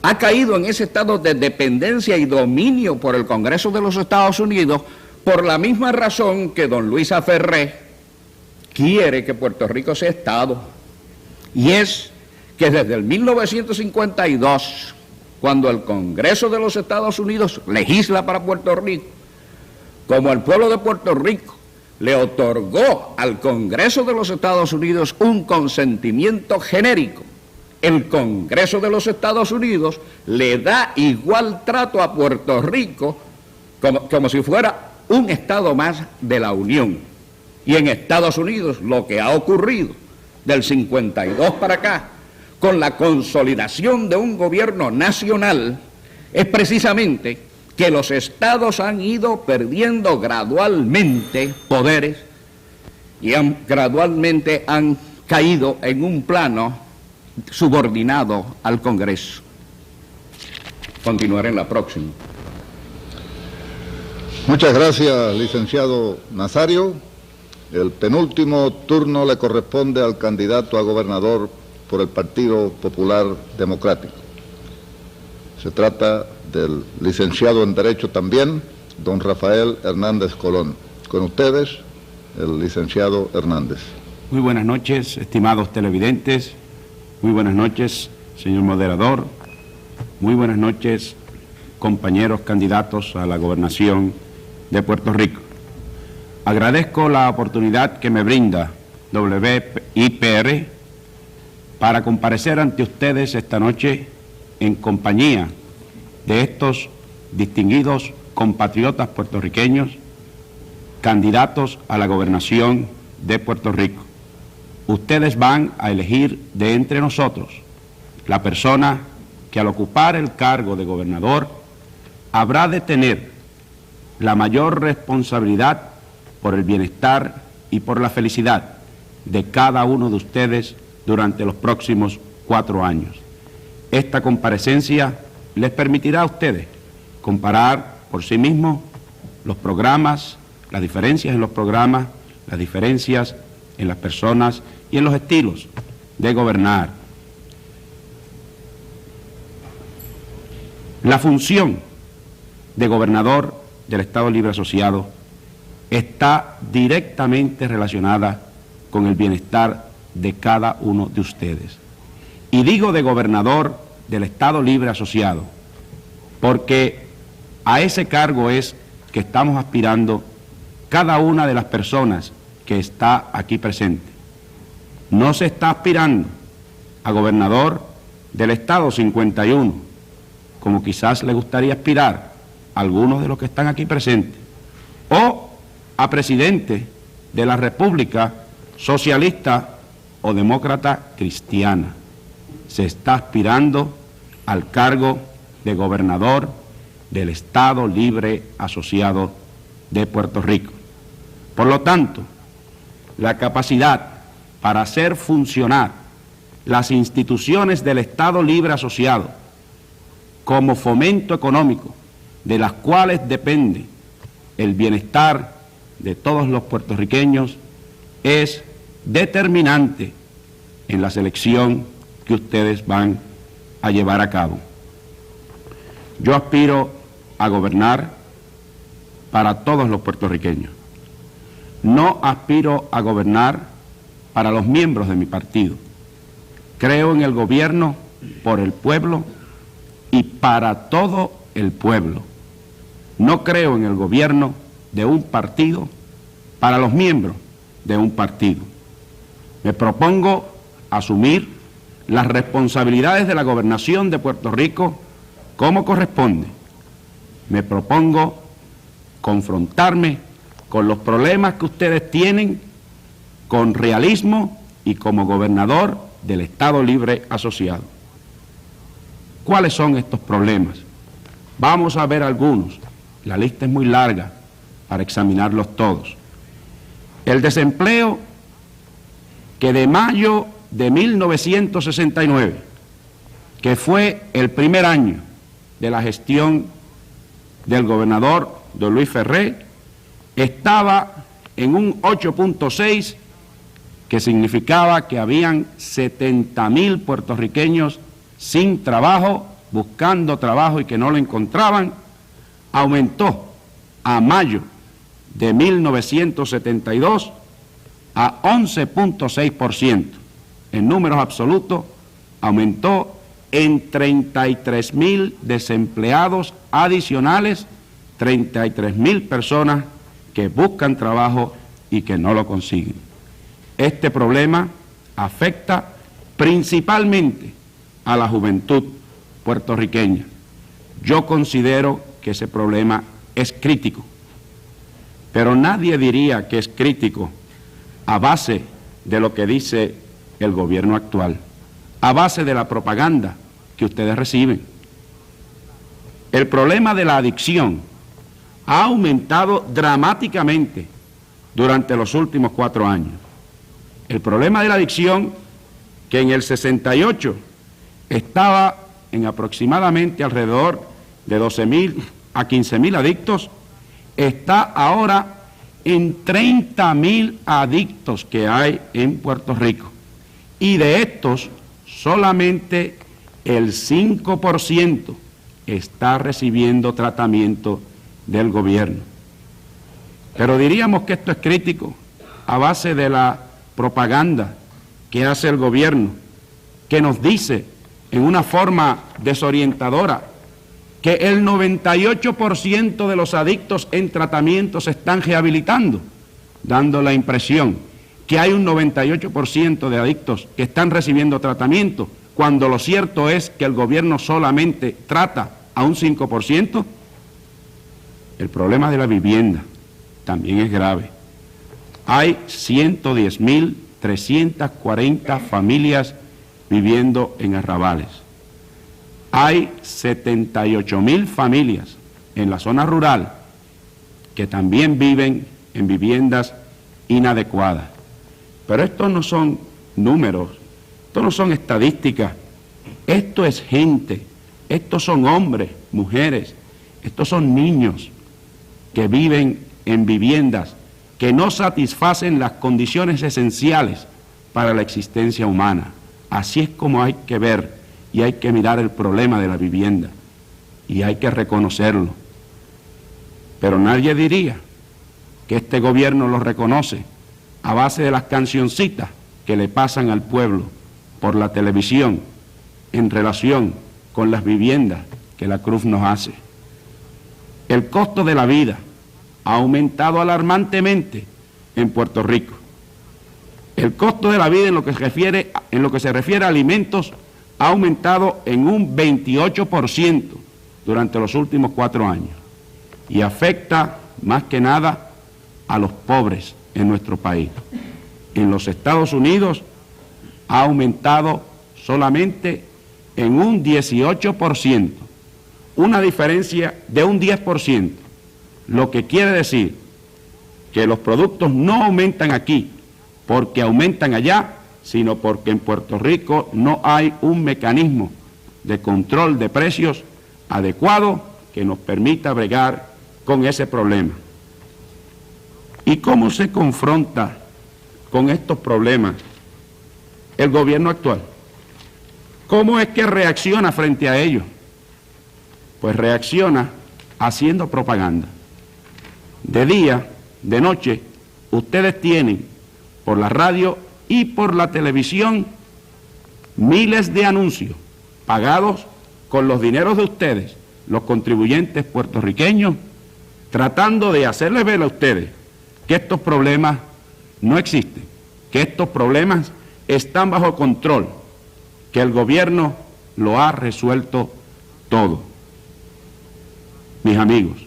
ha caído en ese estado de dependencia y dominio por el Congreso de los Estados Unidos por la misma razón que don Luis Aferré quiere que Puerto Rico sea Estado, y es que desde el 1952, cuando el Congreso de los Estados Unidos legisla para Puerto Rico, como el pueblo de Puerto Rico le otorgó al Congreso de los Estados Unidos un consentimiento genérico, el Congreso de los Estados Unidos le da igual trato a Puerto Rico como si fuera un estado más de la Unión. Y en Estados Unidos lo que ha ocurrido del 52 para acá, con la consolidación de un gobierno nacional, es precisamente que los estados han ido perdiendo gradualmente poderes y gradualmente han caído en un plano subordinado al Congreso. Continuaré en la próxima. Muchas gracias, licenciado Nazario. El penúltimo turno le corresponde al candidato a gobernador por el Partido Popular Democrático. Se trata del licenciado en Derecho también, don Rafael Hernández Colón. Con ustedes, el licenciado Hernández. Muy buenas noches, estimados televidentes. Muy buenas noches, señor moderador. Muy buenas noches, compañeros candidatos a la gobernación de Puerto Rico. Agradezco la oportunidad que me brinda WIPR para comparecer ante ustedes esta noche en compañía de estos distinguidos compatriotas puertorriqueños, candidatos a la gobernación de Puerto Rico. Ustedes van a elegir de entre nosotros la persona que al ocupar el cargo de gobernador habrá de tener la mayor responsabilidad por el bienestar y por la felicidad de cada uno de ustedes durante los próximos 4 años. Esta comparecencia les permitirá a ustedes comparar por sí mismos los programas, las diferencias en los programas, las diferencias en las personas y en los estilos de gobernar. La función de gobernador del Estado Libre Asociado está directamente relacionada con el bienestar de cada uno de ustedes. Y digo de gobernador del Estado Libre Asociado, porque a ese cargo es que estamos aspirando cada una de las personas que está aquí presente. No se está aspirando a gobernador del Estado 51, como quizás le gustaría aspirar a algunos de los que están aquí presentes, o a presidente de la República Socialista o Demócrata Cristiana. Se está aspirando al cargo de gobernador del Estado Libre Asociado de Puerto Rico. Por lo tanto, la capacidad para hacer funcionar las instituciones del Estado Libre Asociado como fomento económico, de las cuales depende el bienestar de todos los puertorriqueños, es determinante en la selección que ustedes van a llevar a cabo. Yo aspiro a gobernar para todos los puertorriqueños. No aspiro a gobernar para los miembros de mi partido. Creo en el gobierno por el pueblo y para todo el pueblo. No creo en el gobierno de un partido para los miembros de un partido. Me propongo asumir las responsabilidades de la gobernación de Puerto Rico como corresponde. Me propongo confrontarme con los problemas que ustedes tienen con realismo y como gobernador del Estado Libre Asociado. ¿Cuáles son estos problemas? Vamos a ver algunos. La lista es muy larga para examinarlos todos. El desempleo, que de mayo de 1969, que fue el primer año de la gestión del gobernador don Luis Ferré, estaba en un 8.6, que significaba que habían 70,000 puertorriqueños sin trabajo, buscando trabajo y que no lo encontraban. Aumentó a mayo de 1972 a 11.6%. En números absolutos, aumentó en 33,000 desempleados adicionales, 33,000 personas que buscan trabajo y que no lo consiguen. Este problema afecta principalmente a la juventud puertorriqueña. Yo considero que ese problema es crítico, pero nadie diría que es crítico a base de lo que dice el gobierno actual, a base de la propaganda que ustedes reciben. El problema de la adicción ha aumentado dramáticamente durante los últimos 4 años. El problema de la adicción, que en el 68 estaba en aproximadamente alrededor de 12,000 a 15,000 adictos, está ahora en 30,000 adictos que hay en Puerto Rico. Y de estos, solamente el 5% está recibiendo tratamiento del gobierno. Pero diríamos que esto es crítico a base de la propaganda que hace el gobierno, que nos dice en una forma desorientadora que el 98% de los adictos en tratamiento se están rehabilitando, dando la impresión que hay un 98% de adictos que están recibiendo tratamiento, cuando lo cierto es que el gobierno solamente trata a un 5%. El problema de la vivienda también es grave. Hay 110,340 familias viviendo en arrabales. Hay 78,000 familias en la zona rural que también viven en viviendas inadecuadas. Pero estos no son números, estos no son estadísticas, esto es gente, estos son hombres, mujeres, estos son niños que viven en viviendas que no satisfacen las condiciones esenciales para la existencia humana. Así es como hay que ver y hay que mirar el problema de la vivienda y hay que reconocerlo. Pero nadie diría que este gobierno lo reconoce a base de las cancioncitas que le pasan al pueblo por la televisión en relación con las viviendas que la cruz nos hace. El costo de la vida ha aumentado alarmantemente en Puerto Rico. El costo de la vida en lo que se refiere a alimentos ha aumentado en un 28% durante los últimos 4 años y afecta más que nada a los pobres en nuestro país. En los Estados Unidos ha aumentado solamente en un 18%, una diferencia de un 10%, lo que quiere decir que los productos no aumentan aquí porque aumentan allá, sino porque en Puerto Rico no hay un mecanismo de control de precios adecuado que nos permita bregar con ese problema. ¿Y cómo se confronta con estos problemas el gobierno actual? ¿Cómo es que reacciona frente a ellos? Pues reacciona haciendo propaganda. De día, de noche, ustedes tienen por la radio y por la televisión miles de anuncios pagados con los dineros de ustedes, los contribuyentes puertorriqueños, tratando de hacerles ver a ustedes que estos problemas no existen, que estos problemas están bajo control, que el gobierno lo ha resuelto todo. Mis amigos,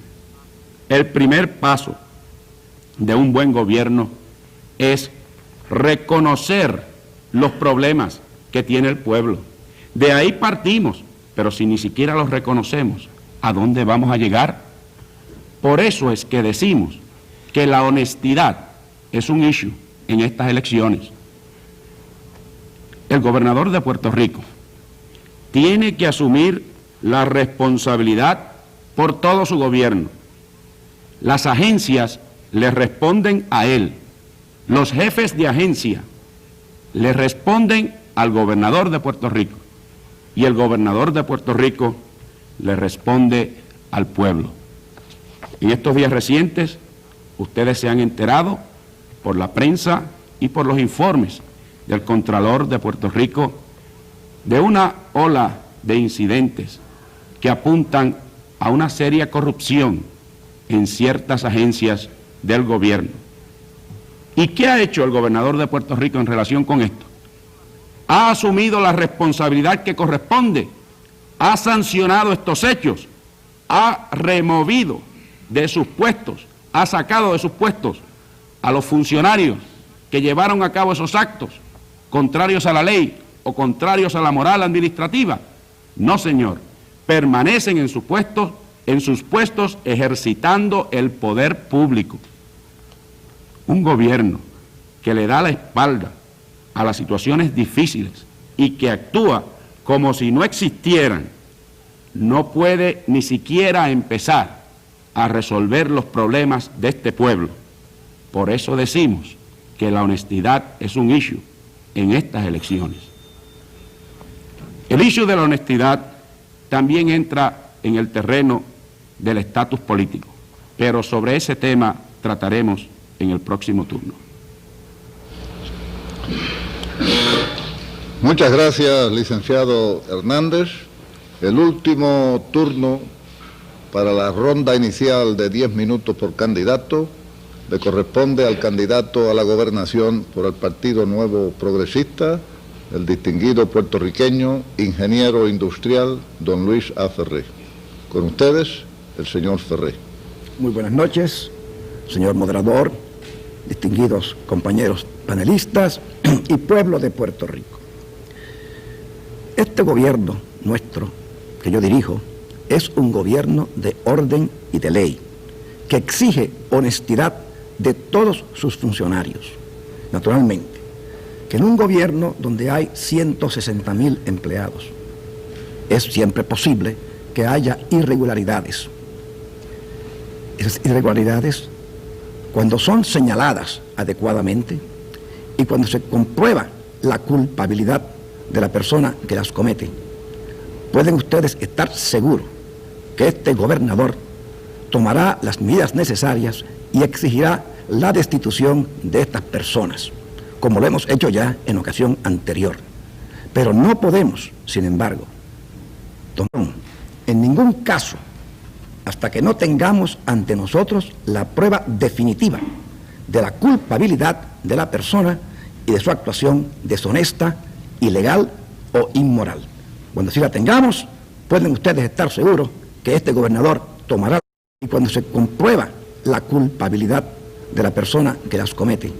el primer paso de un buen gobierno es reconocer los problemas que tiene el pueblo. De ahí partimos, pero si ni siquiera los reconocemos, ¿a dónde vamos a llegar? Por eso es que decimos que la honestidad es un issue en estas elecciones. El gobernador de Puerto Rico tiene que asumir la responsabilidad por todo su gobierno. Las agencias le responden a él. Los jefes de agencia le responden al gobernador de Puerto Rico y el gobernador de Puerto Rico le responde al pueblo. En estos días recientes, ustedes se han enterado por la prensa y por los informes del Contralor de Puerto Rico de una ola de incidentes que apuntan a una seria corrupción en ciertas agencias del gobierno. ¿Y qué ha hecho el gobernador de Puerto Rico en relación con esto? Ha asumido la responsabilidad que corresponde, ha sancionado estos hechos, ha removido de sus puestos, ha sacado de sus puestos a los funcionarios que llevaron a cabo esos actos contrarios a la ley o contrarios a la moral administrativa. No, señor, permanecen en sus puestos ejercitando el poder público. Un gobierno que le da la espalda a las situaciones difíciles y que actúa como si no existieran, no puede ni siquiera empezar a resolver los problemas de este pueblo. Por eso decimos que la honestidad es un issue en estas elecciones. El issue de la honestidad también entra en el terreno del estatus político, pero sobre ese tema trataremos en el próximo turno. Muchas gracias, licenciado Hernández. El último turno para la ronda inicial de 10 minutos por candidato le corresponde al candidato a la gobernación por el Partido Nuevo Progresista, el distinguido puertorriqueño, ingeniero industrial, don Luis A. Ferré. Con ustedes, el señor Ferré. Muy buenas noches, señor moderador, distinguidos compañeros panelistas y pueblo de Puerto Rico. Este gobierno nuestro, que yo dirijo, es un gobierno de orden y de ley, que exige honestidad de todos sus funcionarios. Naturalmente, que en un gobierno donde hay 160,000 empleados, es siempre posible que haya irregularidades. Esas irregularidades, cuando son señaladas adecuadamente y cuando se comprueba la culpabilidad de la persona que las comete, pueden ustedes estar seguros que este gobernador tomará las medidas necesarias y exigirá la destitución de estas personas, como lo hemos hecho ya en ocasión anterior. Pero no podemos, sin embargo, tomar en ningún ningún caso, hasta que no tengamos ante nosotros la prueba definitiva de la culpabilidad de la persona y de su actuación deshonesta, ilegal o inmoral. Cuando sí la tengamos, pueden ustedes estar seguros que este gobernador tomará, y cuando se comprueba la culpabilidad de la persona que las comete,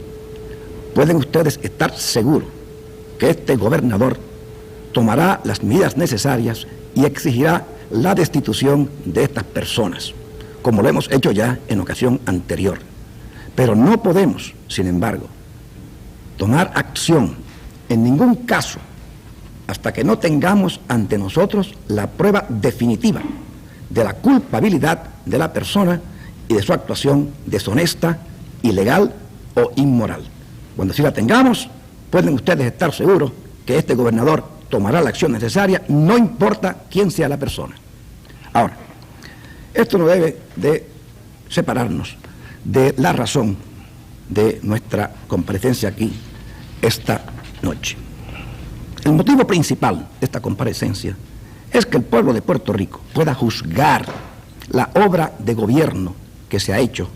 pueden ustedes estar seguros que este gobernador tomará las medidas necesarias y exigirá la destitución de estas personas, como lo hemos hecho ya en ocasión anterior. Pero no podemos, sin embargo, tomar acción en ningún caso hasta que no tengamos ante nosotros la prueba definitiva de la culpabilidad de la persona y de su actuación deshonesta, ilegal o inmoral. Cuando sí la tengamos, pueden ustedes estar seguros que este gobernador tomará la acción necesaria, no importa quién sea la persona. Ahora, esto no debe de separarnos de la razón de nuestra comparecencia aquí esta noche. El motivo principal de esta comparecencia es que el pueblo de Puerto Rico pueda juzgar la obra de gobierno que se ha hecho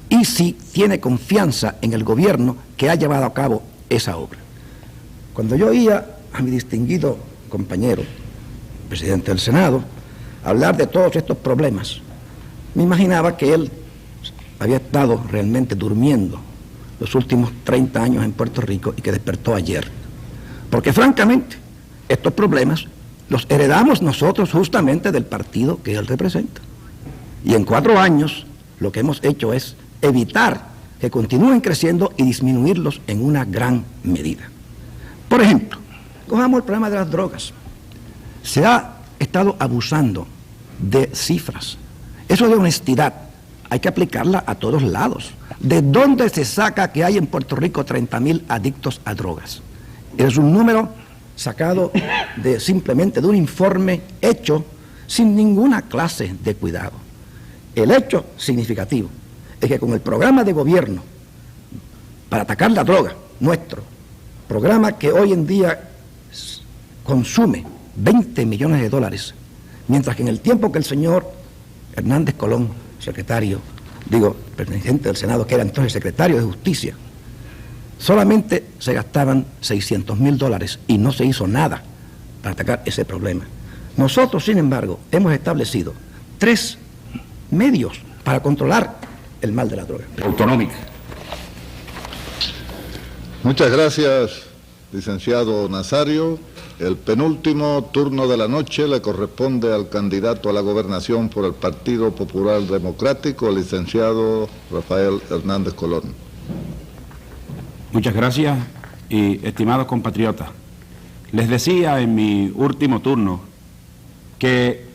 y si tiene confianza en el gobierno que ha llevado a cabo esa obra. Cuando yo oía a mi distinguido compañero, presidente del Senado, hablar de todos estos problemas, me imaginaba que él había estado realmente durmiendo los últimos 30 años en Puerto Rico y que despertó ayer. Porque francamente, estos problemas los heredamos nosotros justamente del partido que él representa. Y en 4 años lo que hemos hecho es evitar que continúen creciendo y disminuirlos en una gran medida. Por ejemplo, cojamos el problema de las drogas. Se ha estado abusando de cifras. Eso de honestidad hay que aplicarla a todos lados. ¿De dónde se saca que hay en Puerto Rico 30.000 adictos a drogas? Es un número sacado simplemente de un informe hecho sin ninguna clase de cuidado. El hecho significativo es que con el programa de gobierno para atacar la droga, nuestro programa que hoy en día consume 20 millones de dólares, mientras que en el tiempo que el señor Hernández Colón, presidente del Senado, que era entonces secretario de Justicia, solamente se gastaban $600,000 y no se hizo nada para atacar ese problema. Nosotros, sin embargo, hemos establecido 3 medios para controlar el mal de la droga. Autonómica. Muchas gracias, licenciado Nazario. El penúltimo turno de la noche le corresponde al candidato a la gobernación por el Partido Popular Democrático, el licenciado Rafael Hernández Colón. Muchas gracias y estimados compatriotas. Les decía en mi último turno que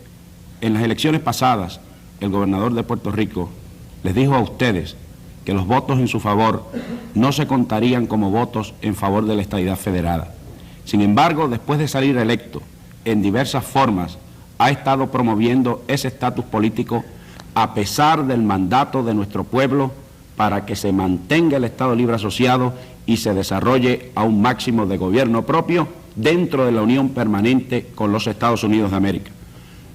en las elecciones pasadas el gobernador de Puerto Rico les dijo a ustedes que los votos en su favor no se contarían como votos en favor de la estadidad federada. Sin embargo, después de salir electo, en diversas formas ha estado promoviendo ese estatus político a pesar del mandato de nuestro pueblo para que se mantenga el Estado Libre Asociado y se desarrolle a un máximo de gobierno propio dentro de la unión permanente con los Estados Unidos de América.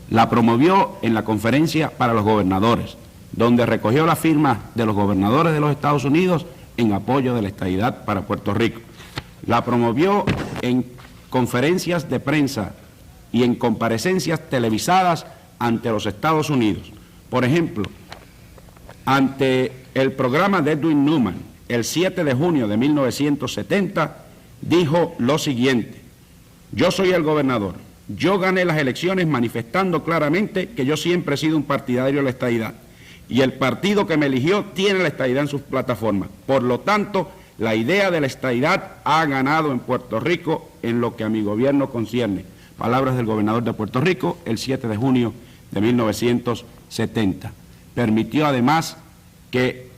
La promovió en la Conferencia para los Gobernadores, donde recogió la firma de los gobernadores de los Estados Unidos en apoyo de la estadidad para Puerto Rico. La promovió en conferencias de prensa y en comparecencias televisadas ante los Estados Unidos. Por ejemplo, ante el programa de Edwin Newman, el 7 de junio de 1970, dijo lo siguiente: yo soy el gobernador, yo gané las elecciones manifestando claramente que yo siempre he sido un partidario de la estadidad y el partido que me eligió tiene la estadidad en sus plataformas. Por lo tanto, la idea de la estadidad ha ganado en Puerto Rico en lo que a mi gobierno concierne. Palabras del gobernador de Puerto Rico el 7 de junio de 1970. Permitió además que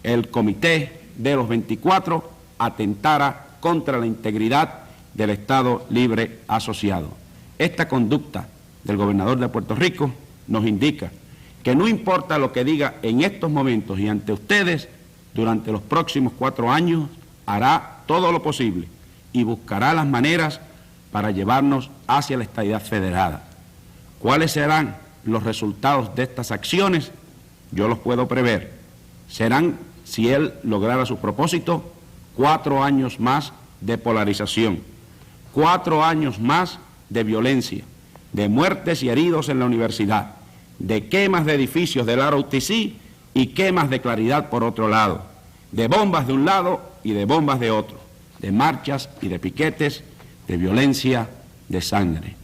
el comité de los 24 atentara contra la integridad del Estado Libre Asociado. Esta conducta del gobernador de Puerto Rico nos indica que no importa lo que diga en estos momentos y ante ustedes, durante los próximos 4 años hará todo lo posible y buscará las maneras para llevarnos hacia la estadidad federada. ¿Cuáles serán los resultados de estas acciones, yo los puedo prever. Serán, si él lograra su propósito, 4 años más de polarización, 4 años más de violencia, de muertes y heridos en la universidad, de quemas de edificios del ROTC y quemas de Claridad por otro lado, de bombas de un lado y de bombas de otro, de marchas y de piquetes, de violencia, de sangre.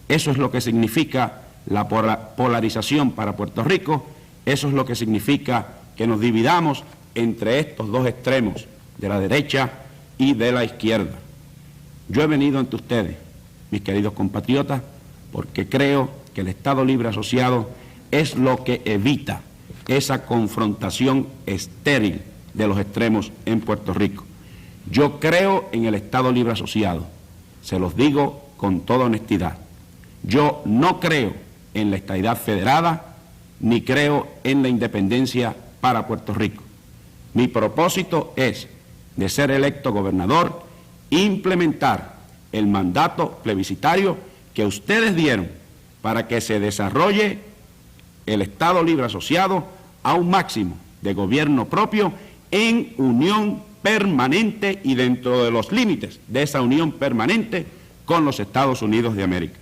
Eso es lo que significa la polarización para Puerto Rico, eso es lo que significa que nos dividamos entre estos dos extremos, de la derecha y de la izquierda. Yo he venido ante ustedes, mis queridos compatriotas, porque creo que el Estado Libre Asociado es lo que evita esa confrontación estéril de los extremos en Puerto Rico. Yo creo en el Estado Libre Asociado, se los digo con toda honestidad. Yo no creo en la estadidad federada, ni creo en la independencia para Puerto Rico. Mi propósito es, de ser electo gobernador, implementar el mandato plebiscitario que ustedes dieron para que se desarrolle el Estado Libre Asociado a un máximo de gobierno propio en unión permanente y dentro de los límites de esa unión permanente con los Estados Unidos de América.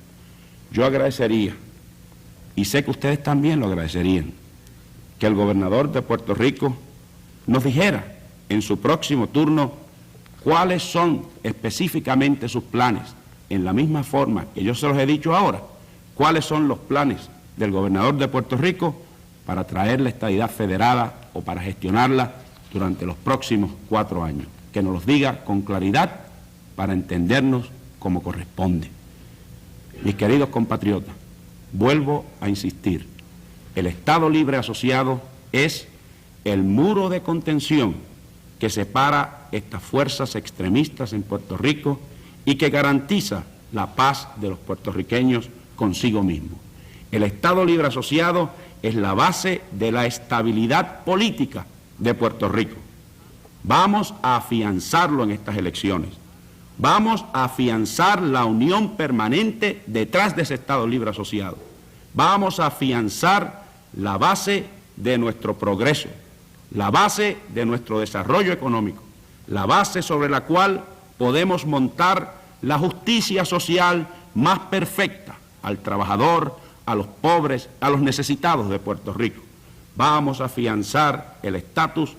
Yo agradecería, y sé que ustedes también lo agradecerían, que el gobernador de Puerto Rico nos dijera en su próximo turno cuáles son específicamente sus planes, en la misma forma que yo se los he dicho ahora, cuáles son los planes del gobernador de Puerto Rico para traer la estadidad federada o para gestionarla durante los próximos 4 años. Que nos los diga con claridad para entendernos como corresponde. Mis queridos compatriotas, vuelvo a insistir, el Estado Libre Asociado es el muro de contención que separa estas fuerzas extremistas en Puerto Rico y que garantiza la paz de los puertorriqueños consigo mismo. El Estado Libre Asociado es la base de la estabilidad política de Puerto Rico. Vamos a afianzarlo en estas elecciones. Vamos a afianzar la unión permanente detrás de ese Estado Libre Asociado. Vamos a afianzar la base de nuestro progreso, la base de nuestro desarrollo económico, la base sobre la cual podemos montar la justicia social más perfecta al trabajador, a los pobres, a los necesitados de Puerto Rico. Vamos a afianzar el estatus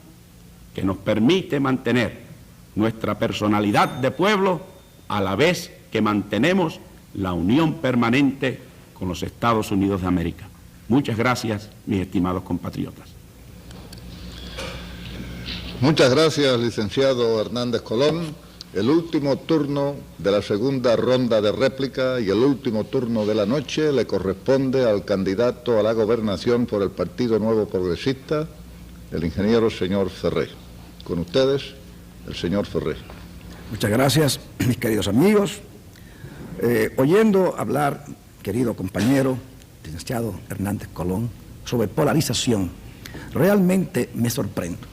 que nos permite mantener nuestra personalidad de pueblo a la vez que mantenemos la unión permanente con los Estados Unidos de América. Muchas gracias, mis estimados compatriotas. Muchas gracias, licenciado Hernández Colón. El último turno de la segunda ronda de réplica y el último turno de la noche le corresponde al candidato a la gobernación por el Partido Nuevo Progresista, el ingeniero señor Ferré. Con ustedes, el señor Ferré. Muchas gracias, mis queridos amigos. Oyendo hablar, querido compañero, licenciado Hernández Colón, sobre polarización, realmente me sorprendo,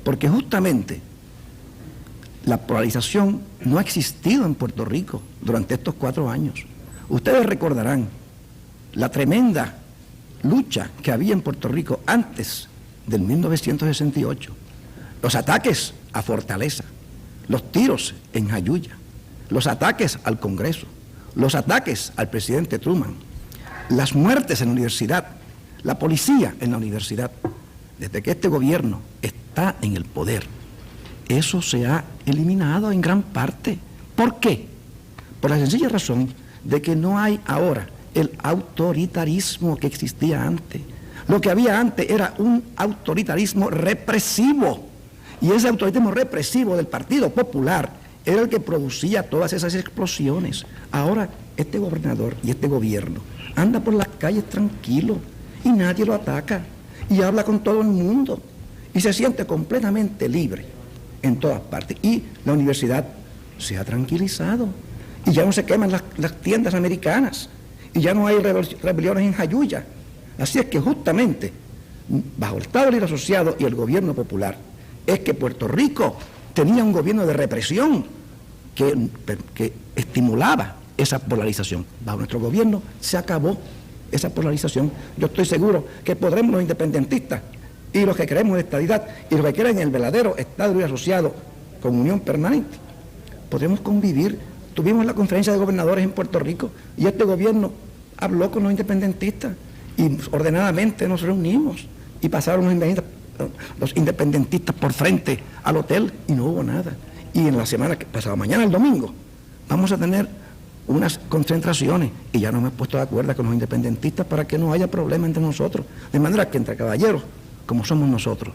porque justamente la polarización no ha existido en Puerto Rico durante estos 4 años. Ustedes recordarán la tremenda lucha que había en Puerto Rico antes del 1968, los ataques a Fortaleza, los tiros en Jayuya, los ataques al Congreso, los ataques al presidente Truman, las muertes en la universidad, la policía en la universidad. Desde que este gobierno está en el poder, eso se ha eliminado en gran parte. ¿Por qué? Por la sencilla razón de que no hay ahora el autoritarismo que existía antes. Lo que había antes era un autoritarismo represivo. Y ese autoritarismo represivo del Partido Popular era el que producía todas esas explosiones. Ahora este gobernador y este gobierno anda por las calles tranquilo y nadie lo ataca y habla con todo el mundo y se siente completamente libre en todas partes. Y la universidad se ha tranquilizado y ya no se queman las tiendas americanas y ya no hay rebeliones en Jayuya. Así es que justamente bajo el Estado Libre Asociado y el gobierno popular es que Puerto Rico tenía un gobierno de represión que estimulaba esa polarización. Bajo nuestro gobierno se acabó esa polarización, yo estoy seguro que podremos los independentistas y los que queremos la estadidad y los que quieren el verdadero Estado libre asociado con unión permanente, podremos convivir. Tuvimos la conferencia de gobernadores en Puerto Rico y este gobierno habló con los independentistas y ordenadamente nos reunimos y pasaron los independentistas por frente al hotel y no hubo nada. Y en la semana que pasaba, mañana el domingo, vamos a tener unas concentraciones y ya nos hemos puesto de acuerdo con los independentistas para que no haya problema entre nosotros. De manera que entre caballeros, como somos nosotros,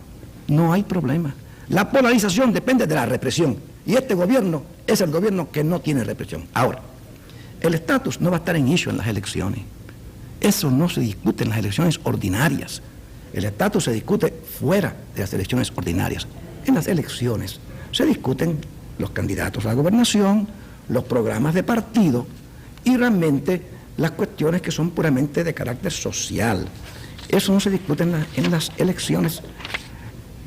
no hay problema. La polarización depende de la represión y este gobierno es el gobierno que no tiene represión. Ahora, el estatus no va a estar en issue en las elecciones. Eso no se discute en las elecciones ordinarias. El estatus se discute fuera de las elecciones ordinarias. En las elecciones se discuten los candidatos a la gobernación, los programas de partido y realmente las cuestiones que son puramente de carácter social. Eso no se discute en las elecciones.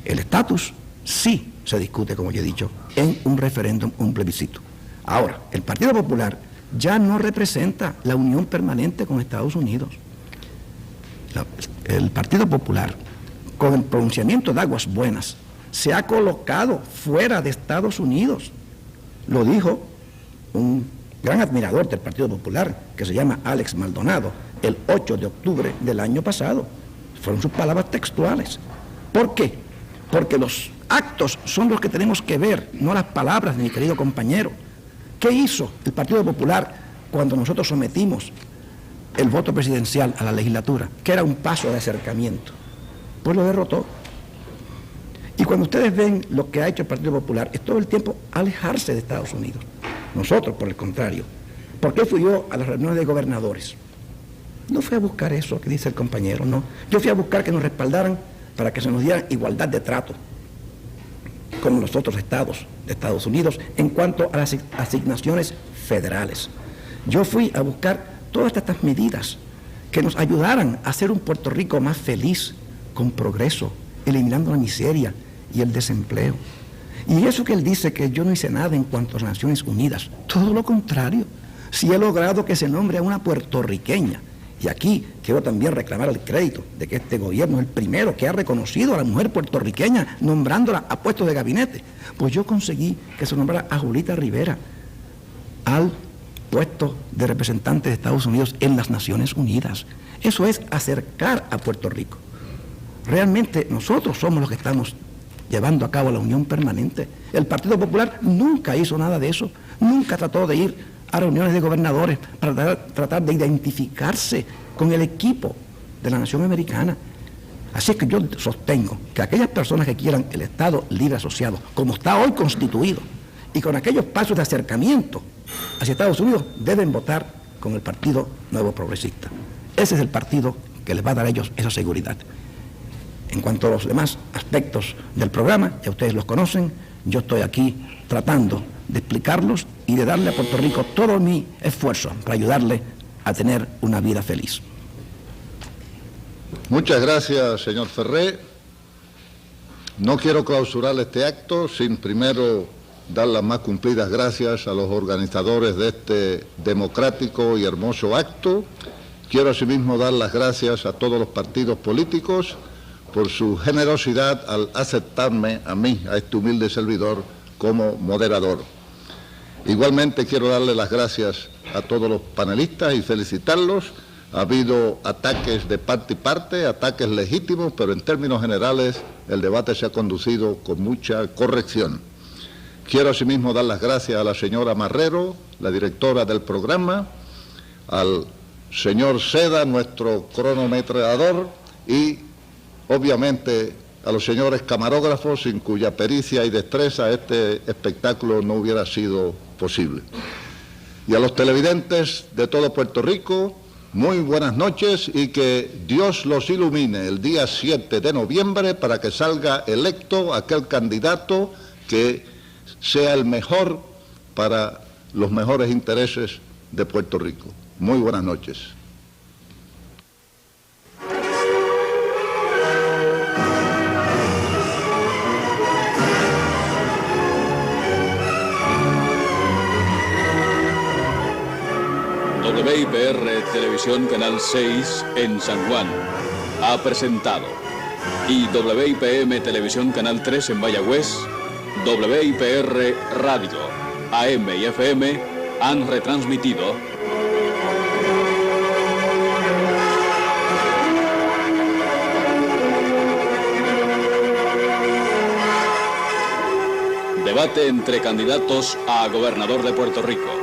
El estatus sí se discute, como yo he dicho, en un referéndum, un plebiscito. Ahora, el Partido Popular ya no representa la unión permanente con Estados Unidos. El Partido Popular, con el pronunciamiento de Aguas Buenas, se ha colocado fuera de Estados Unidos. Lo dijo un gran admirador del Partido Popular, que se llama Alex Maldonado, el 8 de octubre del año pasado. Fueron sus palabras textuales. ¿Por qué? Porque los actos son los que tenemos que ver, no las palabras de mi querido compañero. ¿Qué hizo el Partido Popular cuando nosotros sometimos el voto presidencial a la legislatura? Que era un paso de acercamiento. Pues lo derrotó. Y cuando ustedes ven lo que ha hecho el Partido Popular, es todo el tiempo alejarse de Estados Unidos. Nosotros, por el contrario. ¿Por qué fui yo a las reuniones de gobernadores? No fui a buscar eso que dice el compañero, no. Yo fui a buscar que nos respaldaran para que se nos diera igualdad de trato con los otros estados de Estados Unidos en cuanto a las asignaciones federales. Yo fui a buscar todas estas medidas que nos ayudaran a hacer un Puerto Rico más feliz, con progreso, eliminando la miseria y el desempleo. Y eso que él dice que yo no hice nada en cuanto a las Naciones Unidas, todo lo contrario. Si he logrado que se nombre a una puertorriqueña, y aquí quiero también reclamar el crédito de que este gobierno es el primero que ha reconocido a la mujer puertorriqueña nombrándola a puestos de gabinete, pues yo conseguí que se nombrara a Julita Rivera al puesto de representante de Estados Unidos en las Naciones Unidas. Eso es acercar a Puerto Rico. Realmente nosotros somos los que estamos llevando a cabo la unión permanente. El Partido Popular nunca hizo nada de eso, nunca trató de ir a reuniones de gobernadores para tratar de identificarse con el equipo de la nación americana. Así es que yo sostengo que aquellas personas que quieran el Estado libre asociado, como está hoy constituido, y con aquellos pasos de acercamiento hacia Estados Unidos, deben votar con el Partido Nuevo Progresista. Ese es el partido que les va a dar a ellos esa seguridad. En cuanto a los demás aspectos del programa, ya ustedes los conocen, yo estoy aquí tratando de explicarlos y de darle a Puerto Rico todo mi esfuerzo para ayudarle a tener una vida feliz. Muchas gracias, señor Ferré. No quiero clausurar este acto sin primero dar las más cumplidas gracias a los organizadores de este democrático y hermoso acto. Quiero asimismo dar las gracias a todos los partidos políticos por su generosidad al aceptarme a mí, a este humilde servidor, como moderador. Igualmente quiero darle las gracias a todos los panelistas y felicitarlos. Ha habido ataques de parte y parte, ataques legítimos, pero en términos generales el debate se ha conducido con mucha corrección. Quiero asimismo dar las gracias a la señora Marrero, la directora del programa, al señor Seda, nuestro cronometrador, y obviamente a los señores camarógrafos, sin cuya pericia y destreza este espectáculo no hubiera sido posible. Y a los televidentes de todo Puerto Rico, muy buenas noches y que Dios los ilumine el día 7 de noviembre para que salga electo aquel candidato que sea el mejor para los mejores intereses de Puerto Rico. Muy buenas noches. WIPR Televisión Canal 6 en San Juan ha presentado, y WIPM Televisión Canal 3 en Mayagüez, WIPR Radio, AM y FM han retransmitido debate entre candidatos a gobernador de Puerto Rico.